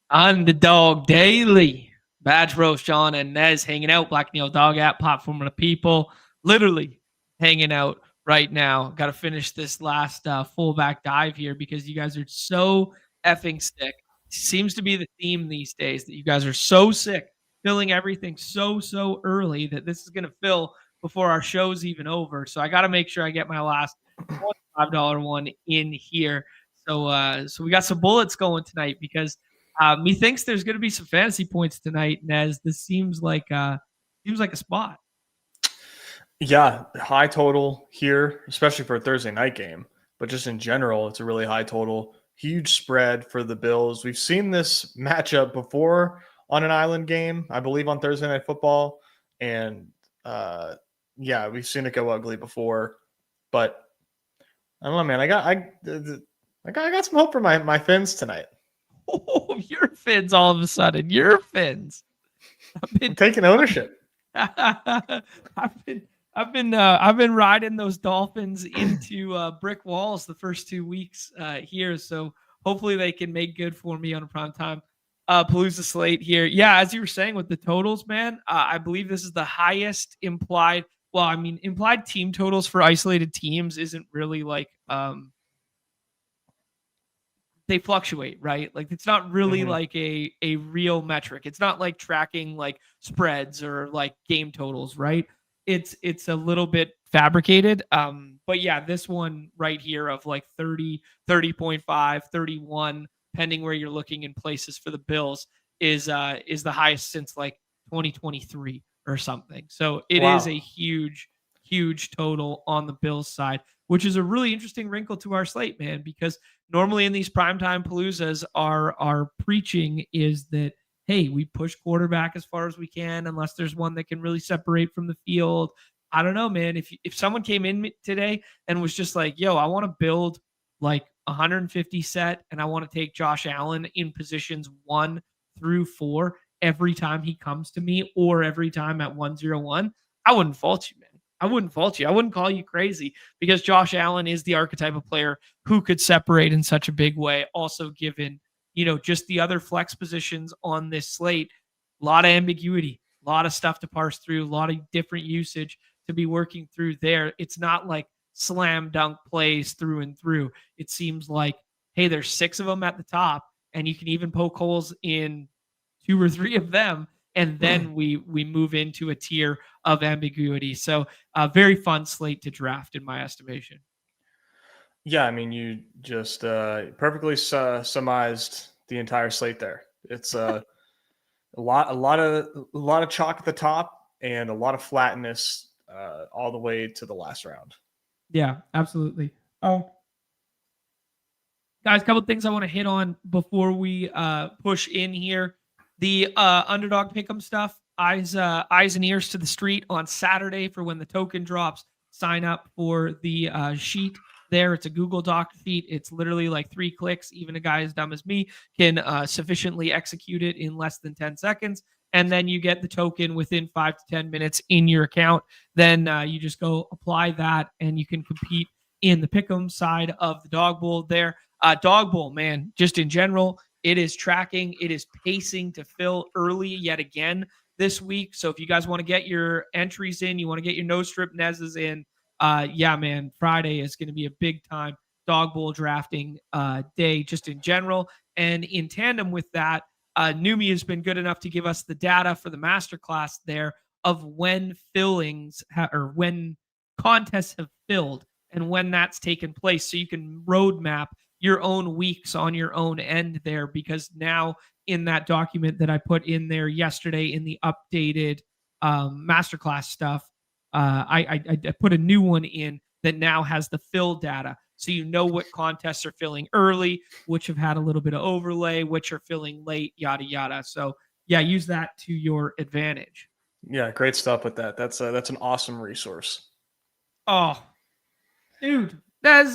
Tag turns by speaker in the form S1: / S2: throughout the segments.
S1: Underdog Daily. Badge Roast, Jon and Nez hanging out. Black Neil Dog app, platform of the people. Literally hanging out right now. Got to finish this last fullback dive here because you guys are so effing sick. Seems to be the theme these days that you guys are so sick, filling everything so early that this is going to fill before our show's even over. So I got to make sure I get my last $5 one in here. So we got some bullets going tonight because methinks there's going to be some fantasy points tonight, Nez. This seems like a spot.
S2: Yeah, high total here, especially for a Thursday night game. But just in general, it's a really high total. Huge spread for the Bills. We've seen this matchup before on an island game, I believe on Thursday Night Football. And yeah, we've seen it go ugly before. But I don't know, man. I got some hope for my Fins tonight.
S1: Oh, your Fins all of a sudden. Your Fins.
S2: I'm taking ownership.
S1: I've been riding those Dolphins into brick walls the first 2 weeks here, so hopefully they can make good for me on a prime time Palooza slate here. Yeah, as you were saying with the totals, man, I believe this is the highest implied. Well, I mean, implied team totals for isolated teams isn't really like they fluctuate, right? Like it's not really like a real metric. It's not like tracking like spreads or like game totals, right? It's a little bit fabricated. But yeah, this one right here of like 30, 30.5, 31, depending where you're looking in places for the Bills is the highest since like 2023 or something. So it is a huge total on the Bills side, which is a really interesting wrinkle to our slate, man, because normally in these primetime paloozas, our preaching is that, hey, we push quarterback as far as we can unless there's one that can really separate from the field. I don't know, man. If someone came in today and was just like, yo, I want to build like 150 set and I want to take Josh Allen in positions 1 through 4 every time he comes to me or every time at 101, I wouldn't fault you, man. I wouldn't fault you. I wouldn't call you crazy because Josh Allen is the archetype of player who could separate in such a big way. Also, given, just the other flex positions on this slate, a lot of ambiguity, a lot of stuff to parse through, a lot of different usage to be working through there. It's not like slam dunk plays through and through. It seems like, hey, there's 6 of them at the top, and you can even poke holes in 2 or 3 of them. And then we move into a tier of ambiguity. So a very fun slate to draft in my estimation.
S2: Yeah, I mean, you just perfectly summarized the entire slate there. It's a lot of chalk at the top and a lot of flatness all the way to the last round.
S1: Yeah, absolutely. Oh, guys, a couple of things I want to hit on before we push in here. The underdog pick'em stuff, eyes and ears to the street on Saturday for when the token drops. Sign up for the sheet there. It's a Google Doc sheet. It's literally like 3 clicks. Even a guy as dumb as me can sufficiently execute it in less than 10 seconds. And then you get the token within 5 to 10 minutes in your account. Then you just go apply that and you can compete in the pick'em side of the dog bowl there. Dog bowl, man, just in general, it is tracking. It is pacing to fill early yet again this week. So if you guys want to get your entries in, you want to get your no strip Nez's in, yeah, man, Friday is going to be a big time dog bowl drafting day just in general. And in tandem with that, Numi has been good enough to give us the data for the masterclass there of when or when contests have filled and when that's taken place. So you can roadmap your own weeks on your own end there, because now in that document that I put in there yesterday in the updated masterclass stuff, I put a new one in that now has the fill data. So you know what contests are filling early, which have had a little bit of overlay, which are filling late, yada, yada. So yeah, use that to your advantage.
S2: Yeah, great stuff with that. That's an awesome resource.
S1: Oh, dude, okay.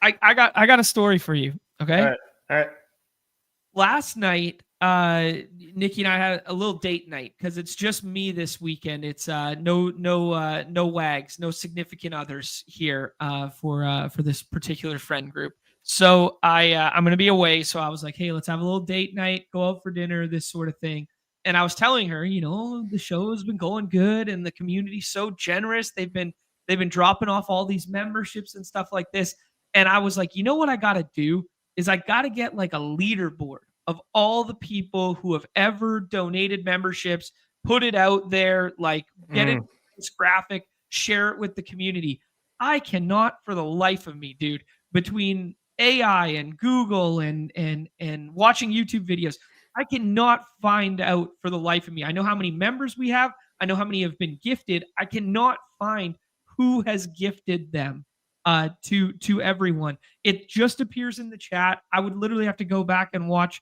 S1: I got a story for you. Okay.
S2: All right.
S1: Last night Nikki and I had a little date night because it's just me this weekend. It's no wags, no significant others here for this particular friend group. So I'm gonna be away. So I was like, hey, let's have a little date night, go out for dinner, this sort of thing. And I was telling her, the show has been going good and the community's so generous. They've been dropping off all these memberships and stuff like this. And I was like, you know what I gotta do is I gotta get like a leaderboard of all the people who have ever donated memberships, put it out there, like get it this graphic, share it with the community. I cannot for the life of me, dude, between AI and Google and watching YouTube videos, I cannot find out for the life of me. I know how many members we have. I know how many have been gifted. I cannot find who has gifted them to everyone. It just appears in the chat. I would literally have to go back and watch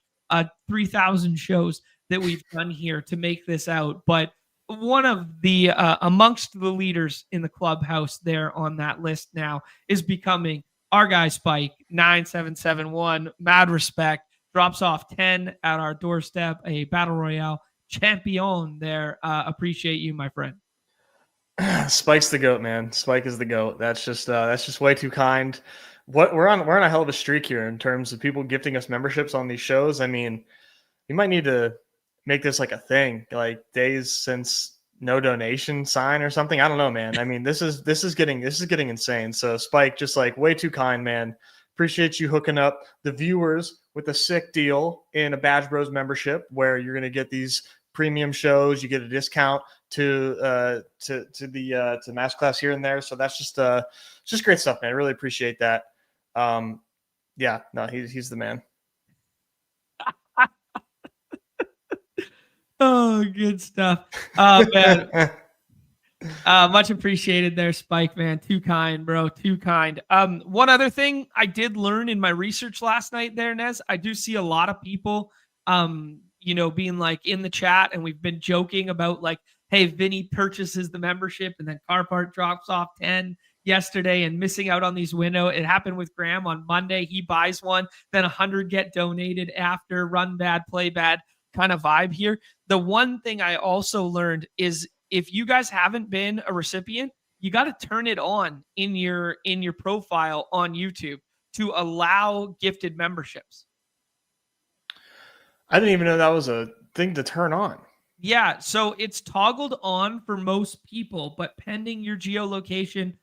S1: 3,000 shows that we've done here to make this out. But one of the amongst the leaders in the clubhouse there on that list now is becoming our guy Spike 9771. Mad respect. Drops off 10 at our doorstep. A battle royale champion there. Appreciate you, my friend.
S2: Spike's the GOAT, man. Spike is the GOAT. That's just way too kind. We're on a hell of a streak here in terms of people gifting us memberships on these shows. I mean, we might need to make this like a thing, like days since no donation sign or something. I don't know, man. I mean, this is getting insane. So Spike, just like way too kind, man. Appreciate you hooking up the viewers with a sick deal in a Badge Bros membership where you're gonna get these premium shows. You get a discount to the masterclass here and there. So that's just great stuff, man. I really appreciate that. Yeah, no, he's the man.
S1: Oh, good stuff. Oh man. Much appreciated there, Spike, man. Too kind, bro. Too kind. One other thing I did learn in my research last night there, Nez, I do see a lot of people being like in the chat, and we've been joking about like, hey, Vinny purchases the membership and then Carpart drops off 10 yesterday and missing out on these window. It happened with Graham on Monday. He buys one, then 100 get donated after. Run bad, play bad kind of vibe here. The one thing I also learned is if you guys haven't been a recipient, you got to turn it on in your profile on YouTube to allow gifted memberships.
S2: I didn't even know that was a thing to turn on.
S1: Yeah, so it's toggled on for most people, but pending your geolocation,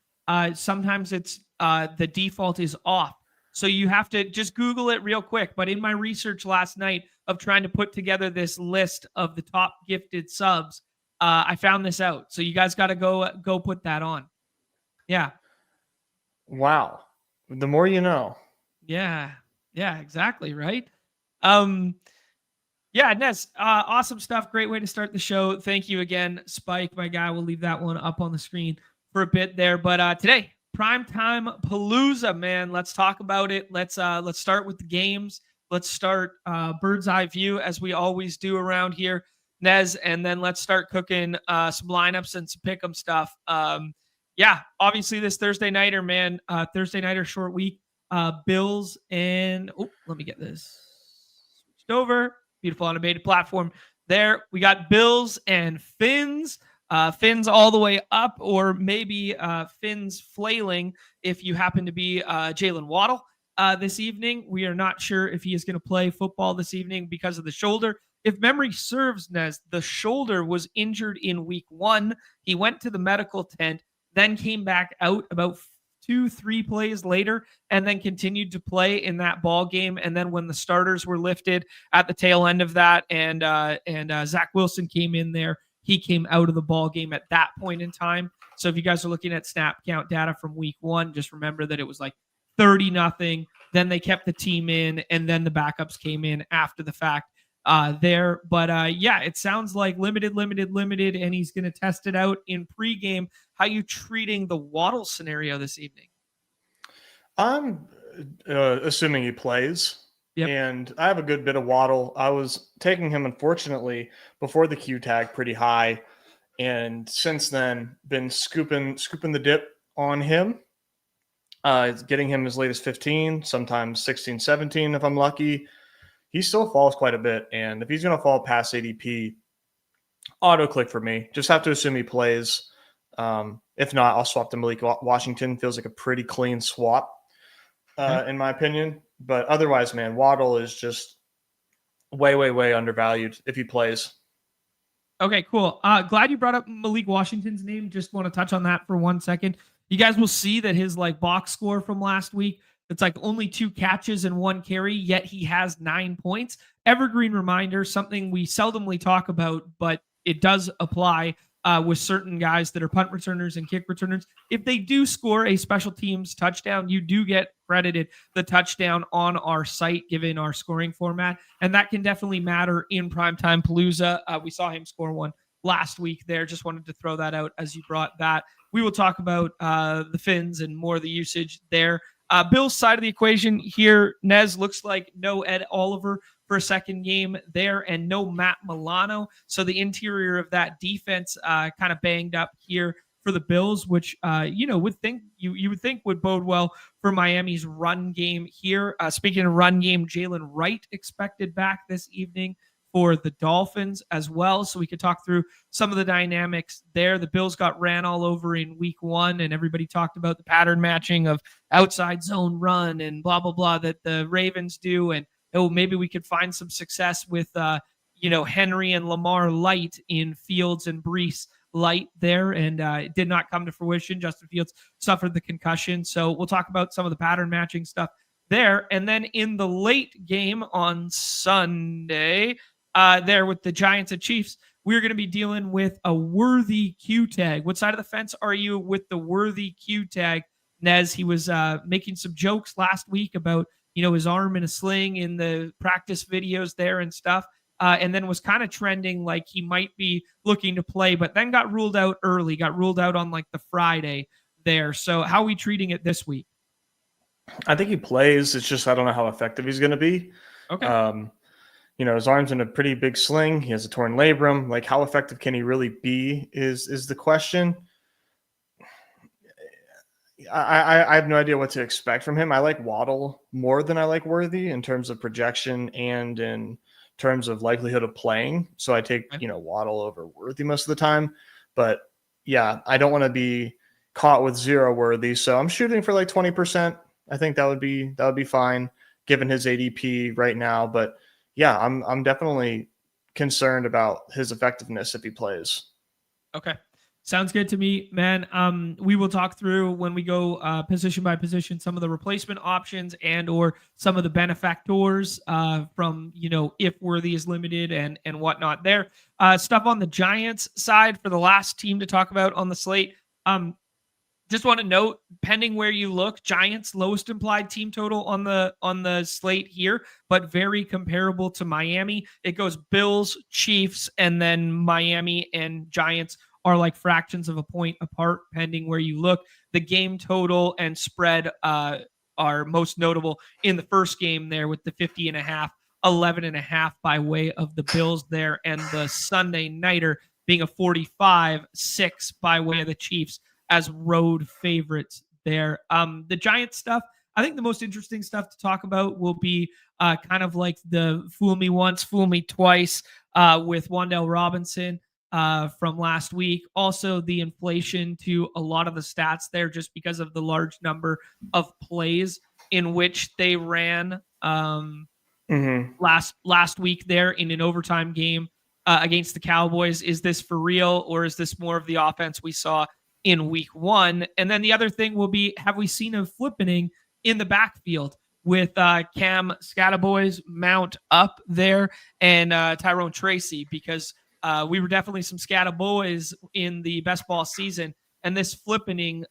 S1: sometimes it's the default is off. So you have to just Google it real quick. But in my research last night of trying to put together this list of the top gifted subs, I found this out. So you guys got to go put that on. Yeah.
S2: Wow. The more you know.
S1: Yeah, exactly. Right. Yeah, Nez, awesome stuff. Great way to start the show. Thank you again, Spike, my guy. We'll leave that one up on the screen for a bit there. But today, Prime Time Palooza, man. Let's talk about it. Let's start with the games. Let's start bird's eye view as we always do around here, Nez, and then let's start cooking some lineups and some pick'em stuff. Yeah, obviously this Thursday nighter, man. Thursday nighter short week. Bills and let me get this switched over. Beautiful automated platform there. We got Bills and Fins. Fins all the way up, or maybe Fins flailing if you happen to be Jalen Waddle this evening. We are not sure if he is going to play football this evening because of the shoulder. If memory serves, Nez, the shoulder was injured in week 1. He went to the medical tent, then came back out about 2-3 plays later, and then continued to play in that ball game. And then when the starters were lifted at the tail end of that, and Zach Wilson came in there, he came out of the ball game at that point in time. So if you guys are looking at snap count data from week 1, just remember that it was like 30-0. Then they kept the team in, and then the backups came in after the fact there. But yeah, it sounds like limited, and he's going to test it out in pregame. How you treating the Waddle scenario this evening?
S2: I'm assuming he plays. Yep. And I have a good bit of Waddle. I was taking him, unfortunately, before the Q tag pretty high. And since then, been scooping the dip on him. Getting him as late as 15, sometimes 16, 17 if I'm lucky. he still falls quite a bit. And if he's going to fall past ADP, auto click for me. Just have to assume he plays. If not, I'll swap to Malik Washington. Feels like a pretty clean swap, in my opinion. But otherwise, man, Waddle is just way, way, way undervalued if he plays.
S1: Okay, cool. Glad you brought up Malik Washington's name. Just want to touch on that for 1 second. You guys will see that his box score from last week, it's only 2 catches and 1 carry, yet he has 9 points. Evergreen reminder, something we seldomly talk about, but it does apply with certain guys that are punt returners and kick returners. If they do score a special teams touchdown, you do get credited the touchdown on our site, given our scoring format. And that can definitely matter in Primetime Palooza. We saw him score one last week there. Just wanted to throw that out as you brought that. We will talk about the Finns and more of the usage there. Bill's side of the equation here, Nez looks like no Ed Oliver for a second game there and no Matt Milano. So the interior of that defense kind of banged up here for the Bills, which would think you would think would bode well for Miami's run game here. Speaking of run game, Jalen Wright expected back this evening for the Dolphins as well. So we could talk through some of the dynamics there. The Bills got ran all over in week 1, and everybody talked about the pattern matching of outside zone run and blah, blah, blah that the Ravens do. And maybe we could find some success with, Henry and Lamar light in Fields and Brees light there. And it did not come to fruition. Justin Fields suffered the concussion. So we'll talk about some of the pattern matching stuff there. And then in the late game on Sunday, there with the Giants and Chiefs, we're going to be dealing with a worthy Q tag. What side of the fence are you with the worthy Q tag, Nez? He was making some jokes last week about, his arm in a sling in the practice videos there and stuff. And then was kind of trending like he might be looking to play, but then got ruled out early, got ruled out on the Friday there. So how are we treating it this week?
S2: I think he plays. It's just I don't know how effective he's going to be.
S1: Okay.
S2: His arm's in a pretty big sling. He has a torn labrum. How effective can he really be is the question. I have no idea what to expect from him. I like Waddle more than I like Worthy in terms of projection and in terms of likelihood of playing. So I take, Waddle over Worthy most of the time. But yeah, I don't want to be caught with 0 Worthy. So I'm shooting for 20%. I think that would be fine given his ADP right now. But yeah, I'm definitely concerned about his effectiveness if he plays.
S1: Okay. Sounds good to me, man. We will talk through when we go position by position some of the replacement options and or some of the benefactors from, if Worthy is limited and whatnot there. Stuff on the Giants side for the last team to talk about on the slate. Just want to note, pending where you look, Giants lowest implied team total on the slate here, but very comparable to Miami. It goes Bills, Chiefs, and then Miami and Giants are fractions of a point apart, pending where you look. The game total and spread are most notable in the first game there with the 50.5, 11.5 by way of the Bills there, and the Sunday nighter being a 45-6 by way of the Chiefs as road favorites there. The Giants stuff, I think the most interesting stuff to talk about will be kind of the fool me once, fool me twice with Wan'Dale Robinson from last week. Also, the inflation to a lot of the stats there just because of the large number of plays in which they ran last week there in an overtime game against the Cowboys. Is this for real, or is this more of the offense we saw in week 1? And then the other thing will be, have we seen a flippening in the backfield with Cam Scatterboys mount up there and Tyrone Tracy? Because we were definitely some Scatterboys in the best ball season, and this flippening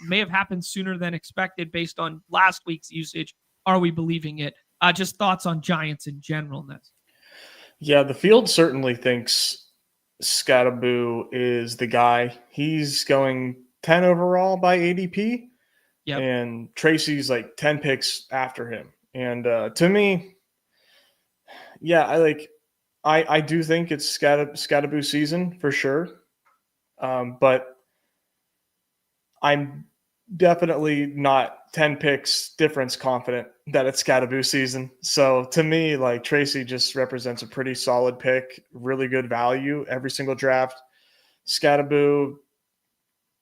S1: may have happened sooner than expected based on last week's usage. Are we believing it? Just thoughts on Giants in general, Nez.
S2: Yeah, the field certainly thinks Scatterboo is the guy. He's going 10 overall by ADP.
S1: Yep.
S2: And Tracy's 10 picks after him. And to me, yeah, I do think it's Scatterboo season for sure. But I'm definitely not 10 picks difference confident that it's Scadaboo season. So to me, like Tracy just represents a pretty solid pick, really good value every single draft. Scadaboo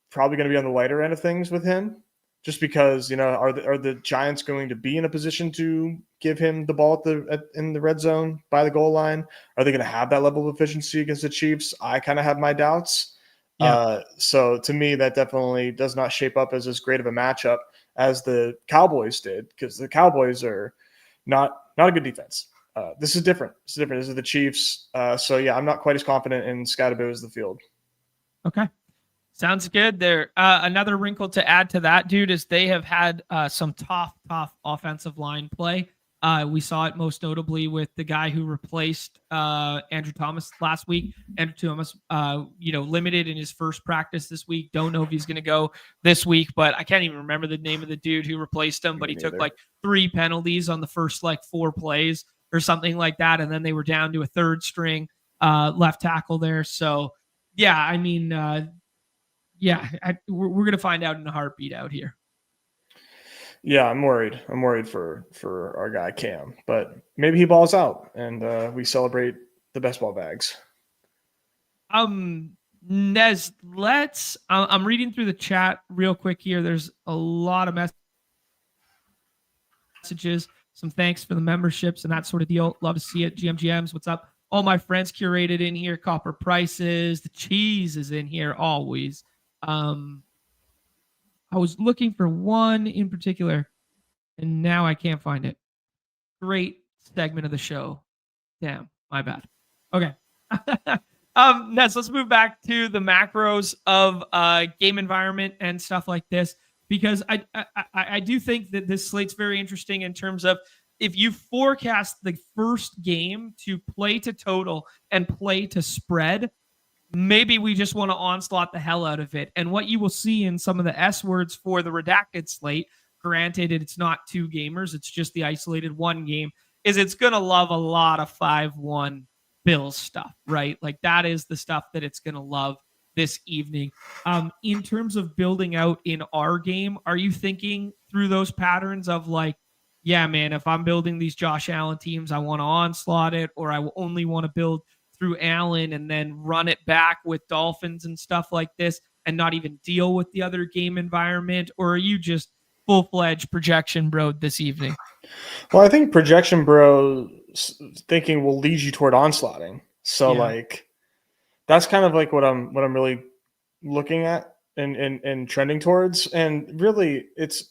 S2: probably going to be on the lighter end of things with him, just because are the Giants going to be in a position to give him the ball in the red zone by the goal line? Are they going to have that level of efficiency against the Chiefs? I kind of have my doubts.
S1: Yeah.
S2: So to me, that definitely does not shape up as as great of a matchup as the Cowboys did, because the Cowboys are not a good defense. This is different. This is the Chiefs. So yeah, I'm not quite as confident in Scadaboo as the field.
S1: Okay. Sounds good there. Another wrinkle to add to that, dude, is they have had some tough offensive line play. We saw it most notably with the guy who replaced Andrew Thomas last week. Andrew Thomas, limited in his first practice this week. Don't know if he's going to go this week, but I can't even remember the name of the dude who replaced him. But he took like 3 penalties on the first like 4 plays or something like that, and then they were down to a third string left tackle there. So yeah, I mean, we're going to find out in a heartbeat out here.
S2: Yeah, I'm worried. I'm worried for our guy Cam, but maybe he balls out and we celebrate the best ball bags.
S1: Nez, I'm reading through the chat real quick here. There's a lot of messages. Some thanks for the memberships and that sort of deal. Love to see it. GMGMs, what's up? All my friends curated in here. Copper Prices. The cheese is in here always. I was looking for one in particular, and now I can't find it. Great segment of the show. Damn, my bad. Okay. Nez, let's move back to the macros of game environment and stuff like this, because I do think that this slate's very interesting in terms of if you forecast the first game to play to total and play to spread, maybe we just want to onslaught the hell out of it. And what you will see in some of the S words for the redacted slate, granted it's not 2 gamers, it's just the isolated 1 game, is it's going to love a lot of 5-1 Bills stuff, right? Like that is the stuff that it's going to love this evening. In terms of building out in our game, are you thinking through those patterns of like, yeah, man, if I'm building these Josh Allen teams, I want to onslaught it, or I only want to build through Allen and then run it back with Dolphins and stuff like this and not even deal with the other game environment? Or are you just full-fledged projection bro this evening?
S2: Well, I think projection bro thinking will lead you toward onslaughting. So like that's kind of like what I'm really looking at and trending towards. And really it's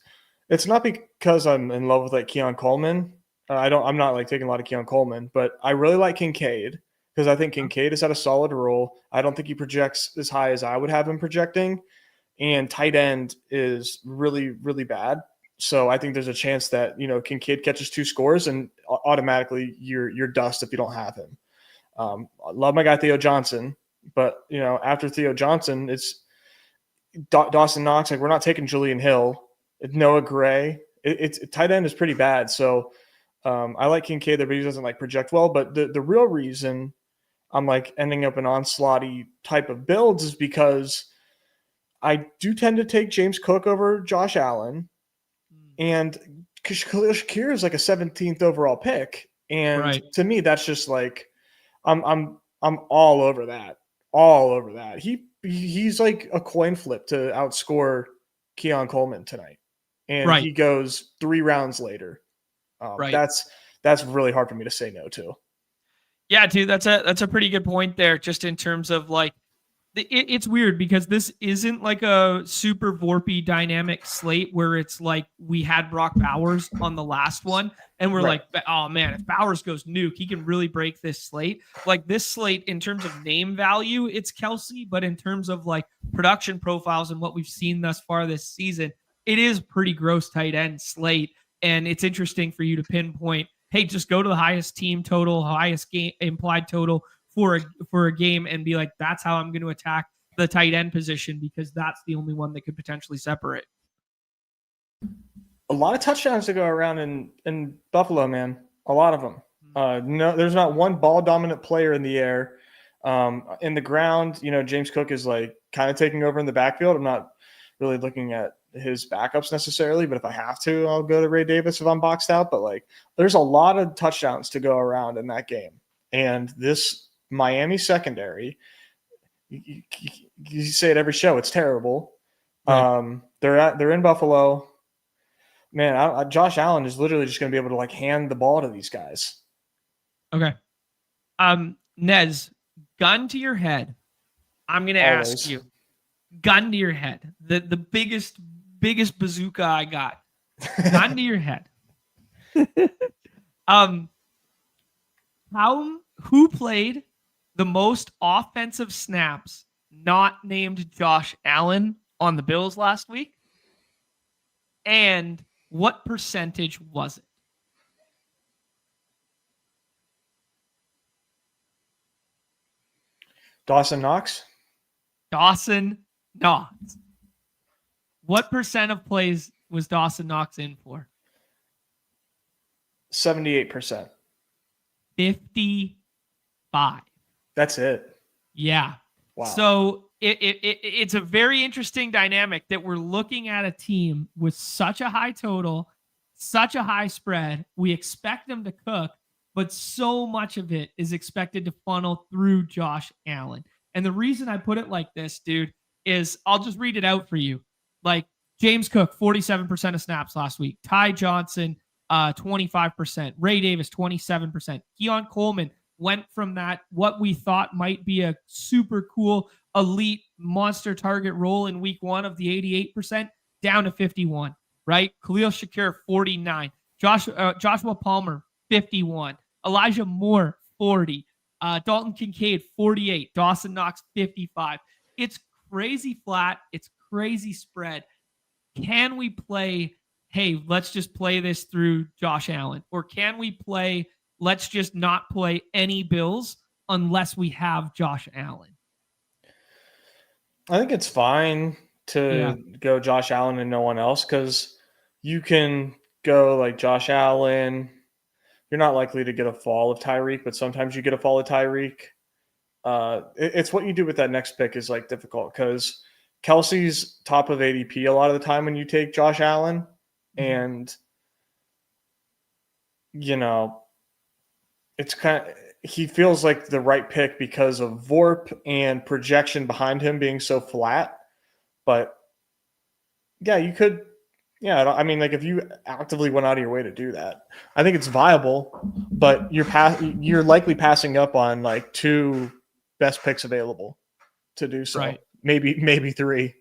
S2: not because I'm in love with like Keon Coleman. I'm not like taking a lot of Keon Coleman, but I really like Kincaid, because I think Kincaid has had a solid role. I don't think he projects as high as I would have him projecting. And tight end is really, really bad. So I think there's a chance that, Kincaid catches 2 scores and automatically you're dust if you don't have him. I love my guy Theo Johnson, but, after Theo Johnson, it's Dawson Knox. Like, we're not taking Julian Hill. It's Noah Gray. It's tight end is pretty bad. So I like Kincaid there, but he doesn't like project well. But the real reason I'm like ending up in onslaughty type of builds is because I do tend to take James Cook over Josh Allen, and Khalil Shakir is like a 17th overall pick, and to me that's just like I'm all over that, He's like a coin flip to outscore Keon Coleman tonight, and he goes 3 rounds later. That's really hard for me to say no to.
S1: Yeah, dude, that's a pretty good point there, just in terms of like, it's weird because this isn't like a super Vorpy dynamic slate where it's like we had Brock Bowers on the last one and we're like, oh man, if Bowers goes nuke, he can really break this slate. Like this slate, in terms of name value, it's Kelsey, but in terms of like production profiles and what we've seen thus far this season, it is pretty gross tight end slate. And it's interesting for you to pinpoint, hey, just go to the highest team total, highest game implied total for a game and be like, that's how I'm going to attack the tight end position, because that's the only one that could potentially separate.
S2: A lot of touchdowns to go around in Buffalo, man. A lot of them. No, there's not one ball dominant player in the air. In the ground, James Cook is like kind of taking over in the backfield. I'm not really looking at his backups necessarily, but if I have to, I'll go to Ray Davis if I'm boxed out. But like, there's a lot of touchdowns to go around in that game, and this Miami secondary, you say it every show, it's terrible. Right. They're in Buffalo. Man, Josh Allen is literally just going to be able to like hand the ball to these guys.
S1: Okay. Nez, gun to your head. I'm going to ask you, gun to your head. The biggest bazooka I got. Gun to your head. Who played the most offensive snaps not named Josh Allen on the Bills last week? And what percentage was it?
S2: Dawson Knox?
S1: Dawson Knox. What percent of plays was Dawson Knox in for?
S2: 78%.
S1: 55.
S2: That's it.
S1: Yeah.
S2: Wow.
S1: So it's a very interesting dynamic that we're looking at a team with such a high total, such a high spread. We expect them to cook, but so much of it is expected to funnel through Josh Allen. And the reason I put it like this, dude, is I'll just read it out for you. Like James Cook, 47% of snaps last week. Ty Johnson, 25%. Ray Davis, 27%. Keon Coleman went from that, what we thought might be a super cool, elite monster target role in week 1 of the 88% down to 51, right? Khalil Shakir, 49. Joshua Palmer, 51. Elijah Moore, 40. Dalton Kincaid, 48. Dawson Knox, 55. It's crazy flat. It's crazy spread. Can we play, hey, let's just play this through Josh Allen? Or can we play, let's just not play any Bills unless we have Josh Allen?
S2: I think it's fine to go Josh Allen and no one else, because you can go like Josh Allen. You're not likely to get a fall of Tyreek, but sometimes you get a fall of Tyreek. It's what you do with that next pick is like difficult, because Kelsey's top of ADP a lot of the time when you take Josh Allen. And, you know, it's he feels like the right pick because of VORP and projection behind him being so flat. But yeah, you could. Yeah, I mean, like if you actively went out of your way to do that, I think it's viable. But you're likely passing up on like 2 best picks available to do so. Right. Maybe 3.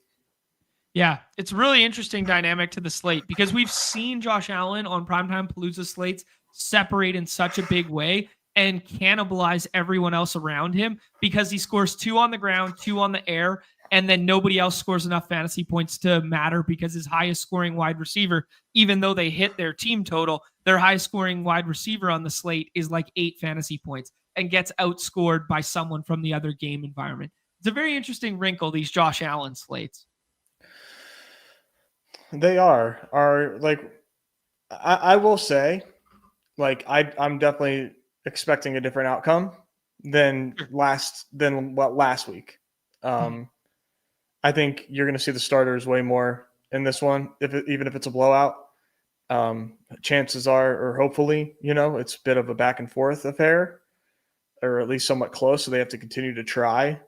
S1: Yeah, it's a really interesting dynamic to the slate, because we've seen Josh Allen on Primetime Palooza slates separate in such a big way and cannibalize everyone else around him, because he scores 2 on the ground, 2 on the air, and then nobody else scores enough fantasy points to matter, because his highest scoring wide receiver, even though they hit their team total, their highest scoring wide receiver on the slate is like 8 fantasy points and gets outscored by someone from the other game environment. It's a very interesting wrinkle, these Josh Allen slates.
S2: They are like, I will say, like I'm definitely expecting a different outcome than last week. I think you're going to see the starters way more in this one, even if it's a blowout. Chances are, or hopefully, it's a bit of a back and forth affair, or at least somewhat close. So they have to continue to try.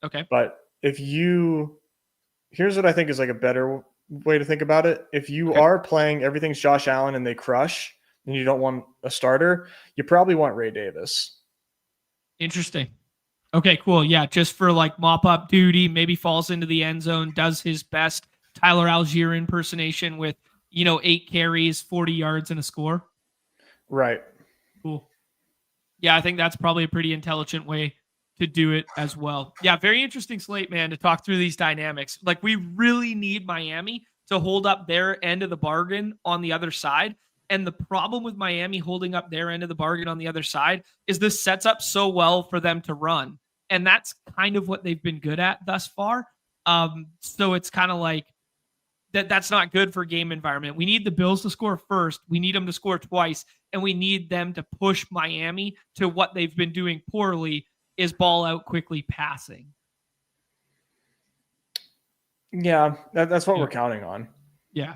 S1: Okay.
S2: But here's what I think is like a better way to think about it. If you are playing everything's Josh Allen and they crush, and you don't want a starter, you probably want Ray Davis.
S1: Interesting. Okay, cool. Yeah, just for like mop-up duty, maybe falls into the end zone, does his best Tyler Algier impersonation with, 8 carries, 40 yards, and a score.
S2: Right.
S1: Cool. Yeah, I think that's probably a pretty intelligent way to do it as well. Yeah, very interesting slate, man, to talk through these dynamics. Like, we really need Miami to hold up their end of the bargain on the other side. And the problem with Miami holding up their end of the bargain on the other side is this sets up so well for them to run. And that's kind of what they've been good at thus far. So it's kind of like that's not good for game environment. We need the Bills to score first. We need them to score twice. And we need them to push Miami to what they've been doing poorly, is ball out quickly passing.
S2: Yeah, that's what we're counting on.
S1: Yeah.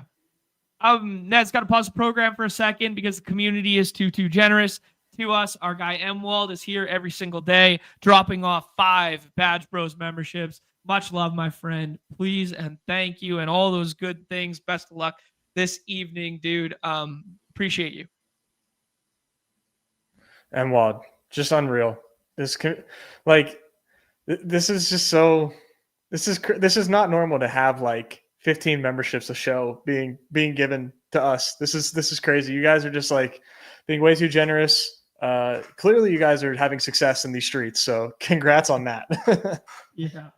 S1: Ned's got to pause the program for a second because the community is too generous to us. Our guy Mwald is here every single day, dropping off 5 Badge Bros memberships. Much love, my friend. Please and thank you, and all those good things. Best of luck this evening, dude. Appreciate you.
S2: Mwald, just unreal. This is just so. This is not normal to have like 15 memberships a show being given to us. This is crazy. You guys are just like being way too generous. Clearly you guys are having success in these streets, so congrats on that.
S1: Yeah.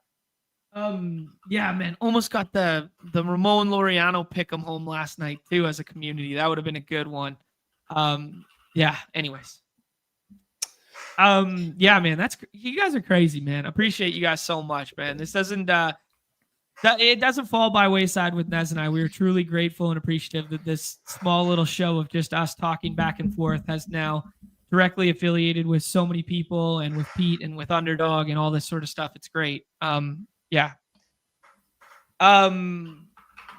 S1: Yeah, man, almost got the Ramon Laureano pick 'em home last night too as a community. That would have been a good one. Yeah, anyways. Yeah, man, you guys are crazy, man. Appreciate you guys so much, man. This doesn't it doesn't fall by wayside with Nez and I. We are truly grateful and appreciative that this small little show of just us talking back and forth has now directly affiliated with so many people and with Pete and with Underdog and all this sort of stuff. It's great. Yeah.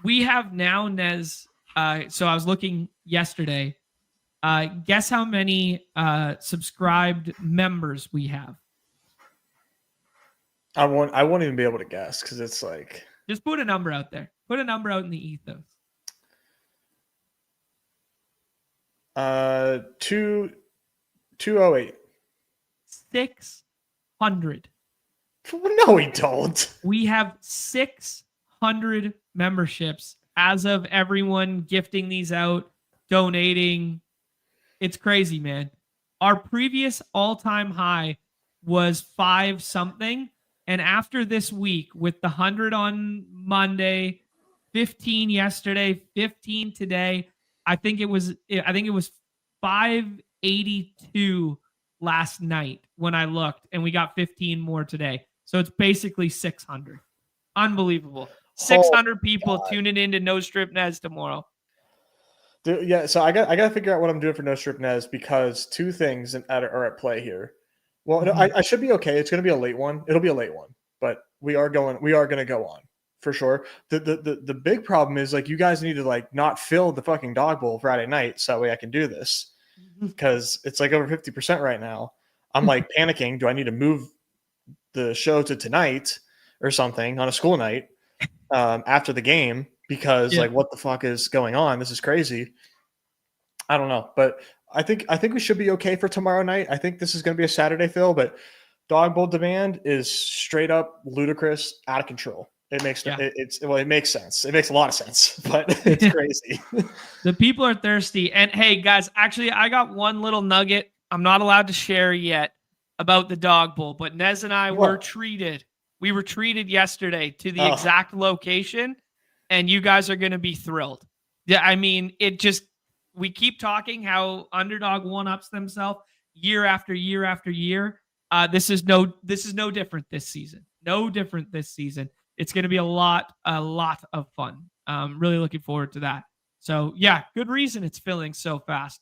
S1: We have now, Nez. So I was looking yesterday. Guess how many subscribed members we have?
S2: I won't even be able to guess because it's like,
S1: just put a number out there. Put a number out in the ethos.
S2: 208.
S1: 600.
S2: No, we don't.
S1: We have 600 memberships as of everyone gifting these out, donating. It's crazy, man. Our previous all-time high was 5 something. And after this week, with the 100 on Monday, 15 yesterday, 15 today, I think it was 582 last night when I looked, and we got 15 more today. So it's basically 600. Unbelievable. 600 people tuning in to No Strip Nez tomorrow.
S2: Dude, yeah, so I got to figure out what I'm doing for No Strip Nez because 2 things are at play here. Well, no, I should be okay. It's going to be a late one. It'll be a late one, but we are going to go on for sure. The big problem is like you guys need to like not fill the fucking dog bowl Friday night so that way I can do this because it's like over 50% right now. I'm like panicking. Do I need to move the show to tonight or something on a school night after the game? Because like what the fuck is going on? This is crazy. I don't know, but I think we should be okay for tomorrow night. I think this is going to be a Saturday fill, but dog bowl demand is straight up ludicrous, out of control. It makes it makes sense. It makes a lot of sense, but it's crazy.
S1: The people are thirsty. And hey, guys, actually, I got one little nugget I'm not allowed to share yet about the dog bowl, but Nez and I were treated. We were treated yesterday to the exact location, and you guys are going to be thrilled. Yeah, I mean, we keep talking how Underdog one-ups themselves year after year after year. This is no different this season. No different this season. It's going to be a lot of fun. Really looking forward to that. So yeah, good reason it's filling so fast.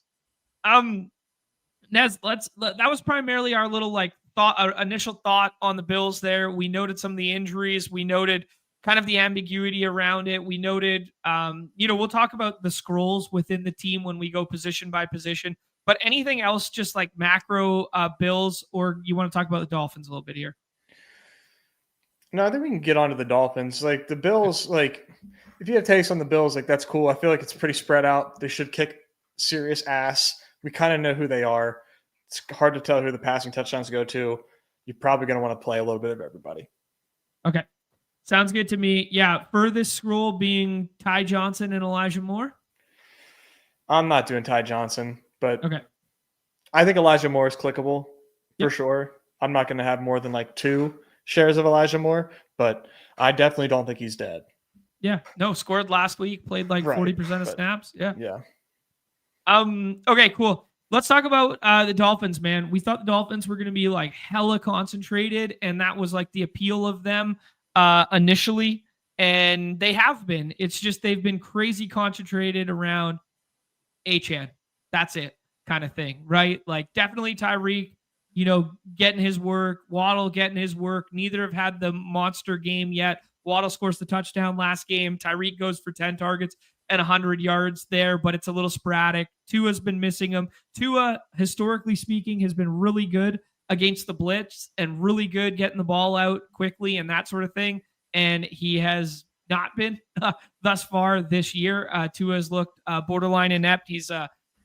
S1: Nez, that was primarily our little like our initial thought on the Bills there. We noted some of the injuries. We noted kind of the ambiguity around it. We noted, we'll talk about the scrolls within the team when we go position by position. But anything else, just like macro Bills, or you want to talk about the Dolphins a little bit here?
S2: No, I think we can get onto the Dolphins. Like the Bills, like if you have takes on the Bills, like that's cool. I feel like it's pretty spread out. They should kick serious ass. We kind of know who they are. It's hard to tell who the passing touchdowns go to. You're probably going to want to play a little bit of everybody.
S1: Okay. Sounds good to me. Yeah. Furthest scroll being Ty Johnson and Elijah Moore.
S2: I'm not doing Ty Johnson, but
S1: okay.
S2: I think Elijah Moore is clickable for sure. I'm not going to have more than like 2 shares of Elijah Moore, but I definitely don't think he's dead.
S1: Yeah. No, scored last week, played like 40% of snaps. Yeah.
S2: Yeah.
S1: Okay, cool. Let's talk about the Dolphins, man. We thought the Dolphins were going to be like hella concentrated, and that was like the appeal of them initially, and they have been. It's just they've been crazy concentrated around Achane. That's it, kind of thing, right? Like definitely Tyreek, getting his work, Waddle getting his work. Neither have had the monster game yet. Waddle scores the touchdown last game. Tyreek goes for 10 targets and 100 yards there, but it's a little sporadic. Tua's been missing him. Tua, historically speaking, has been really good against the blitz and really good getting the ball out quickly and that sort of thing. And he has not been thus far this year. Tua has looked borderline inept. He's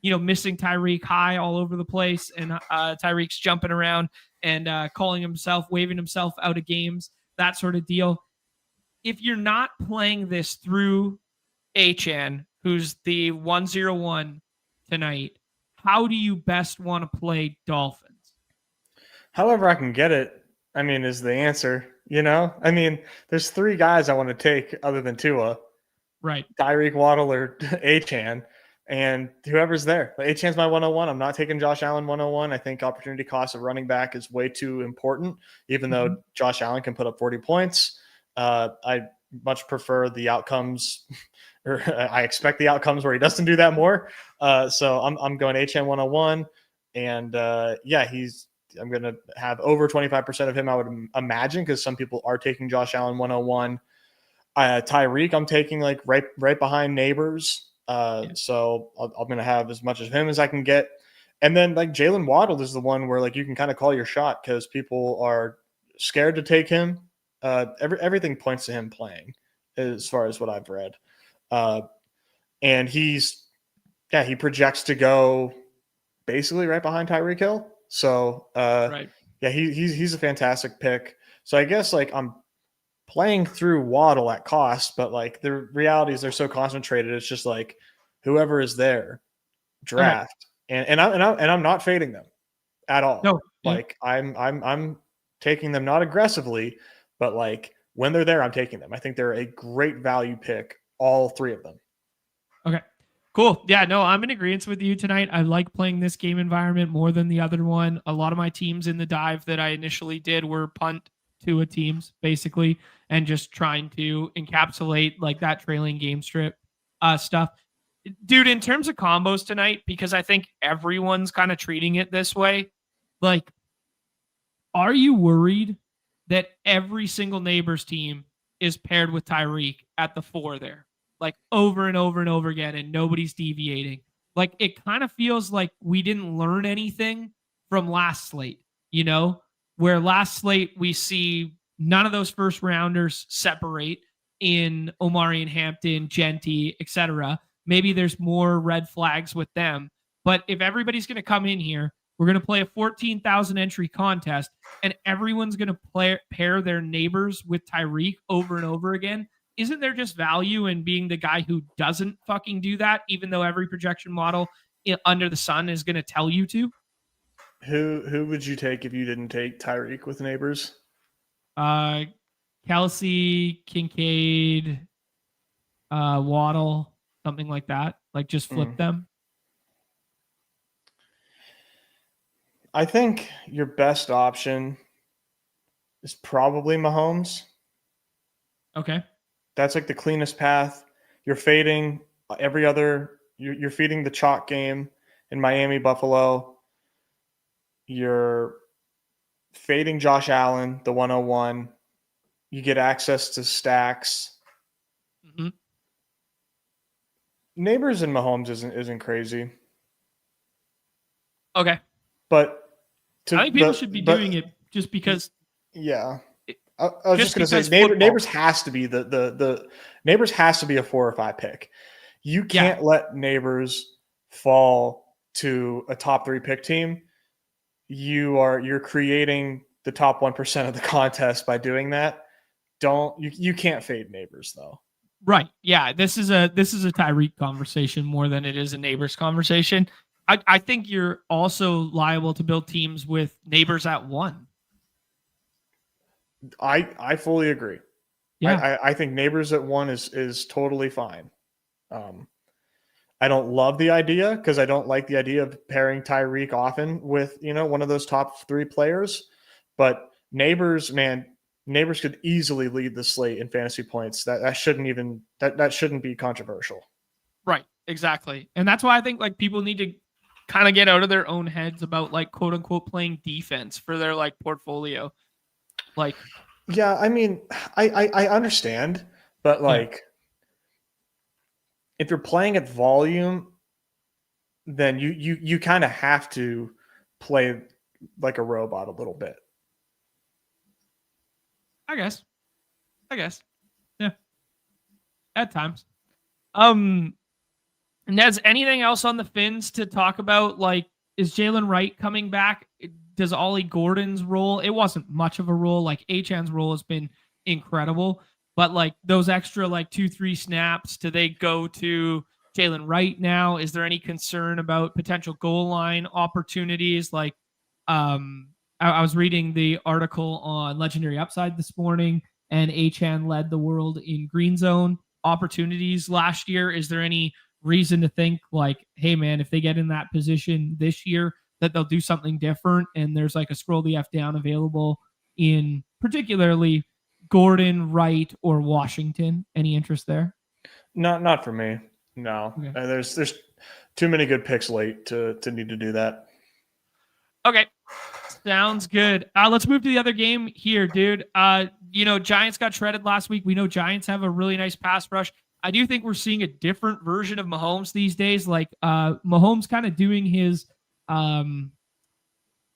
S1: missing Tyreek high all over the place, and Tyreek's jumping around and calling himself, waving himself out of games, that sort of deal. If you're not playing this through Achan, who's the 101 tonight, how do you best want to play Dolphins?
S2: However I can get it, is the answer. There's 3 guys I want to take other than Tua.
S1: Right.
S2: Tyreek, Waddle, or Achan. And whoever's there. Achan's my 101. I'm not taking Josh Allen 101. I think opportunity cost of running back is way too important, even though Josh Allen can put up 40 points. I much prefer the outcomes, or I expect the outcomes where he doesn't do that more. So I'm going Achan 101. And I'm going to have over 25% of him, I would imagine, because some people are taking Josh Allen 101. Tyreek, I'm taking like right behind Neighbors. So I'm going to have as much of him as I can get. And then like Jalen Waddle is the one where like you can kind of call your shot because people are scared to take him. Everything points to him playing as far as what I've read. And he projects to go basically right behind Tyreek Hill. So
S1: right.
S2: He's a fantastic pick. So I guess like I'm playing through Waddle at cost, but like the reality is they're so concentrated. It's just like whoever is there, draft, and I'm not fading them at all.
S1: No,
S2: like I'm taking them not aggressively, but like when they're there, I'm taking them. I think they're a great value pick, all 3 of them.
S1: Okay, cool. Yeah, no, I'm in agreement with you tonight. I like playing this game environment more than the other one. A lot of my teams in the dive that I initially did were punt to a teams basically, and just trying to encapsulate like that trailing game strip stuff. Dude, in terms of combos tonight, because I think everyone's kind of treating it this way, like, are you worried that every single Neighbors team is paired with Tyreek at the 4 there, like over and over and over again, and nobody's deviating? Like, it kind of feels like we didn't learn anything from last slate, where last slate we see none of those first rounders separate in Omarion Hampton, Genty, etc. Maybe there's more red flags with them. But if everybody's going to come in here, we're going to play a 14,000 entry contest, and everyone's going to pair their Neighbors with Tyreek over and over again. Isn't there just value in being the guy who doesn't fucking do that, even though every projection model under the sun is going to tell you to?
S2: Who would you take if you didn't take Tyreek with Neighbors?
S1: Kelsey, Kincaid, Waddle, something like that. Like just flip them.
S2: I think your best option is probably Mahomes.
S1: Okay.
S2: That's like the cleanest path. You're fading every other. You're feeding the chalk game in Miami, Buffalo. You're fading Josh Allen, the 101. You get access to stacks.
S1: Mm-hmm.
S2: Neighbors and Mahomes isn't crazy.
S1: Okay.
S2: But
S1: I think people should be doing it just because.
S2: Yeah. I was just going to say Neighbors has to be the Neighbors has to be a 4 or 5 pick. You can't let Neighbors fall to a top 3 pick team. You're creating the top 1% of the contest by doing that. You can't fade Neighbors though.
S1: Right. Yeah. This is a Tyreek conversation more than it is a Neighbors conversation. I think you're also liable to build teams with Neighbors at 1.
S2: I fully agree.
S1: Yeah.
S2: I think Neighbors at 1 is totally fine. I don't love the idea because I don't like the idea of pairing Tyreek often with, one of those top 3 players. But Neighbors could easily lead the slate in fantasy points. That shouldn't be controversial.
S1: Right. Exactly. And that's why I think like people need to kind of get out of their own heads about like quote unquote playing defense for their like portfolio. Like
S2: Yeah, I mean, I understand, but
S1: Yeah,
S2: like if you're playing at volume, then you kind of have to play like a robot a little bit.
S1: I guess. I guess. Yeah, at times. Um, Nez, anything else on the Finns to talk about? Like, is Jalen Wright coming back? Does Ollie Gordon's role? It wasn't much of a role. Like Achan's role has been incredible, but like those extra like 2-3 snaps, do they go to Jalen Wright now? Is there any concern about potential goal line opportunities? Like, I was reading the article on Legendary Upside this morning, and Achan led the world in green zone opportunities last year. Is there any reason to think like, hey man, if they get in that position this year, that they'll do something different? And there's like a scroll the F down available in particularly Gordon, Wright, or Washington. Any interest there?
S2: Not for me. No,
S1: Okay.
S2: there's too many good picks late to need to do that.
S1: Okay. Sounds good. Let's move to the other game here, dude. Giants got shredded last week. We know Giants have a really nice pass rush. I do think we're seeing a different version of Mahomes these days. Like Mahomes kind of doing his um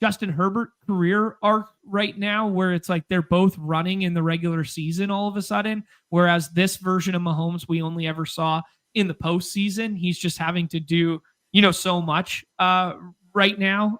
S1: Justin Herbert career arc right now, where it's like they're both running in the regular season all of a sudden. Whereas this version of Mahomes we only ever saw in the postseason. He's just having to do, so much right now,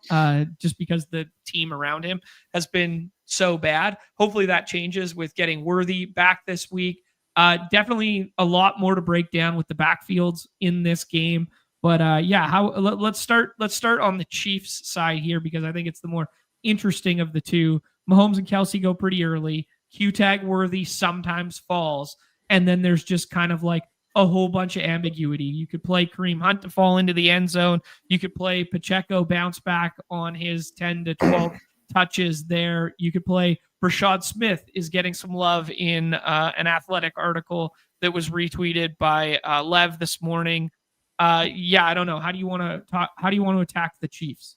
S1: just because the team around him has been so bad. Hopefully that changes with getting Worthy back this week. Definitely a lot more to break down with the backfields in this game. But let's start on the Chiefs side here, because I think it's the more interesting of the two. Mahomes and Kelsey go pretty early. Q-tag Worthy sometimes falls, and then there's just kind of like a whole bunch of ambiguity. You could play Kareem Hunt to fall into the end zone. You could play Pacheco bounce back on his 10 to 12 touches there. You could play Rashad Smith is getting some love in an Athletic article that was retweeted by Lev this morning. I don't know. How do you want to talk? How do you want to attack the Chiefs?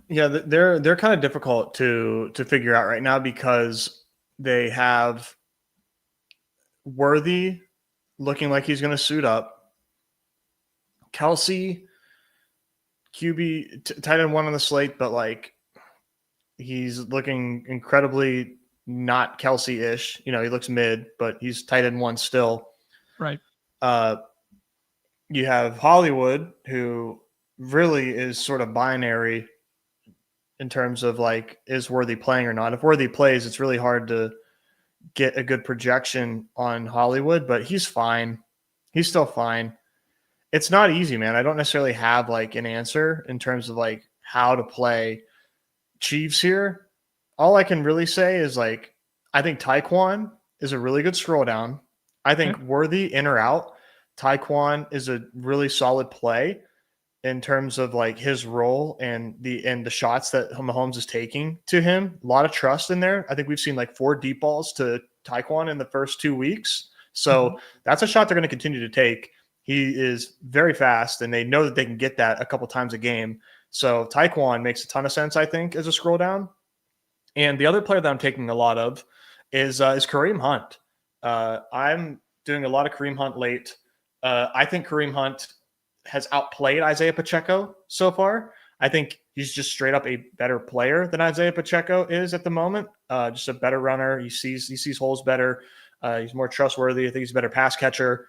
S2: Yeah, they're kind of difficult to figure out right now because they have Worthy looking like he's going to suit up. Kelsey, QB, tight end one on the slate, but like he's looking incredibly not Kelsey-ish. He looks mid, but he's tight end one still.
S1: Right.
S2: You have Hollywood, who really is sort of binary in terms of like, is Worthy playing or not? If Worthy plays, it's really hard to get a good projection on Hollywood, but he's fine. He's still fine. It's not easy, man. I don't necessarily have like an answer in terms of like how to play Chiefs here. All I can really say is like, I think Taekwon is a really good scroll down. I think
S1: Okay.
S2: Worthy in or out, Taekwon is a really solid play in terms of like his role and the shots that Mahomes is taking to him. A lot of trust in there. I think we've seen like 4 deep balls to Taekwon in the first 2 weeks.
S1: Mm-hmm.
S2: So that's a shot they're going to continue to take. He is very fast, and they know that they can get that a couple times a game. So Taekwon makes a ton of sense, I think, as a scroll down. And the other player that I'm taking a lot of is Kareem Hunt. I'm doing a lot of Kareem Hunt late. I think Kareem Hunt has outplayed Isaiah Pacheco so far. I think he's just straight up a better player than Isaiah Pacheco is at the moment. Just a better runner. He sees holes better. He's more trustworthy. I think he's a better pass catcher.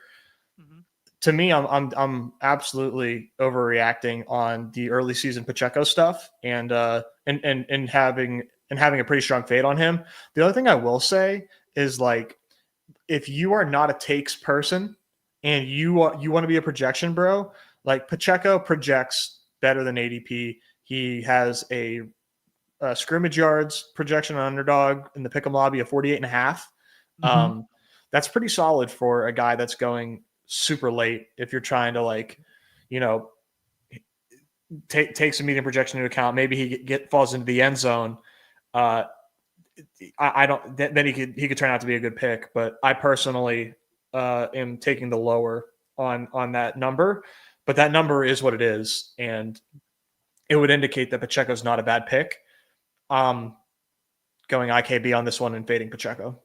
S1: Mm-hmm.
S2: To me, I'm absolutely overreacting on the early season Pacheco stuff and having a pretty strong fade on him. The other thing I will say is like, if you are not a takes person and you want to be a projection bro, like Pacheco projects better than ADP. He has a scrimmage yards projection on Underdog in the pick'em lobby of 48.5.
S1: Mm-hmm.
S2: That's pretty solid for a guy that's going super late. If you're trying to like, you know, take some medium projection into account, maybe he falls into the end zone. I don't. Then he could turn out to be a good pick, but I personally am taking the lower on that number. But that number is what it is, and it would indicate that Pacheco's not a bad pick. going IKB on this one and fading Pacheco.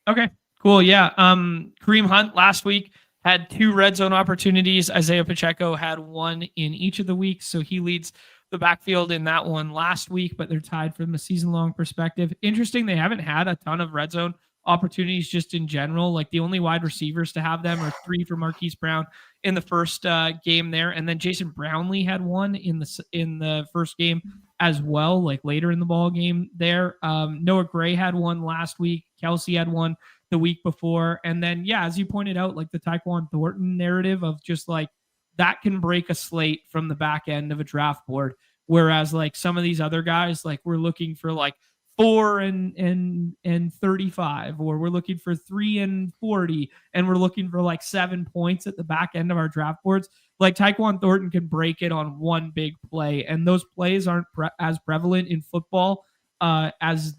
S1: Okay, cool. Yeah. Kareem Hunt last week had 2 red zone opportunities. Isaiah Pacheco had 1 in each of the weeks. So he leads the backfield in that one last week, but they're tied from a season long perspective. Interesting. They haven't had a ton of red zone opportunities just in general. Like the only wide receivers to have them are 3 for Marquise Brown in the first game there. And then Jason Brownlee had 1 in the first game as well, like later in the ball game there. Noah Gray had 1 last week. Kelsey had 1 the week before. And then, yeah, as you pointed out, like the Tyquan Thornton narrative of just like that can break a slate from the back end of a draft board. Whereas like some of these other guys, like we're looking for like 4 and 35, or we're looking for 3 and 40, and we're looking for like 7 points at the back end of our draft boards. Like Tyquan Thornton can break it on one big play, and those plays aren't as prevalent in football as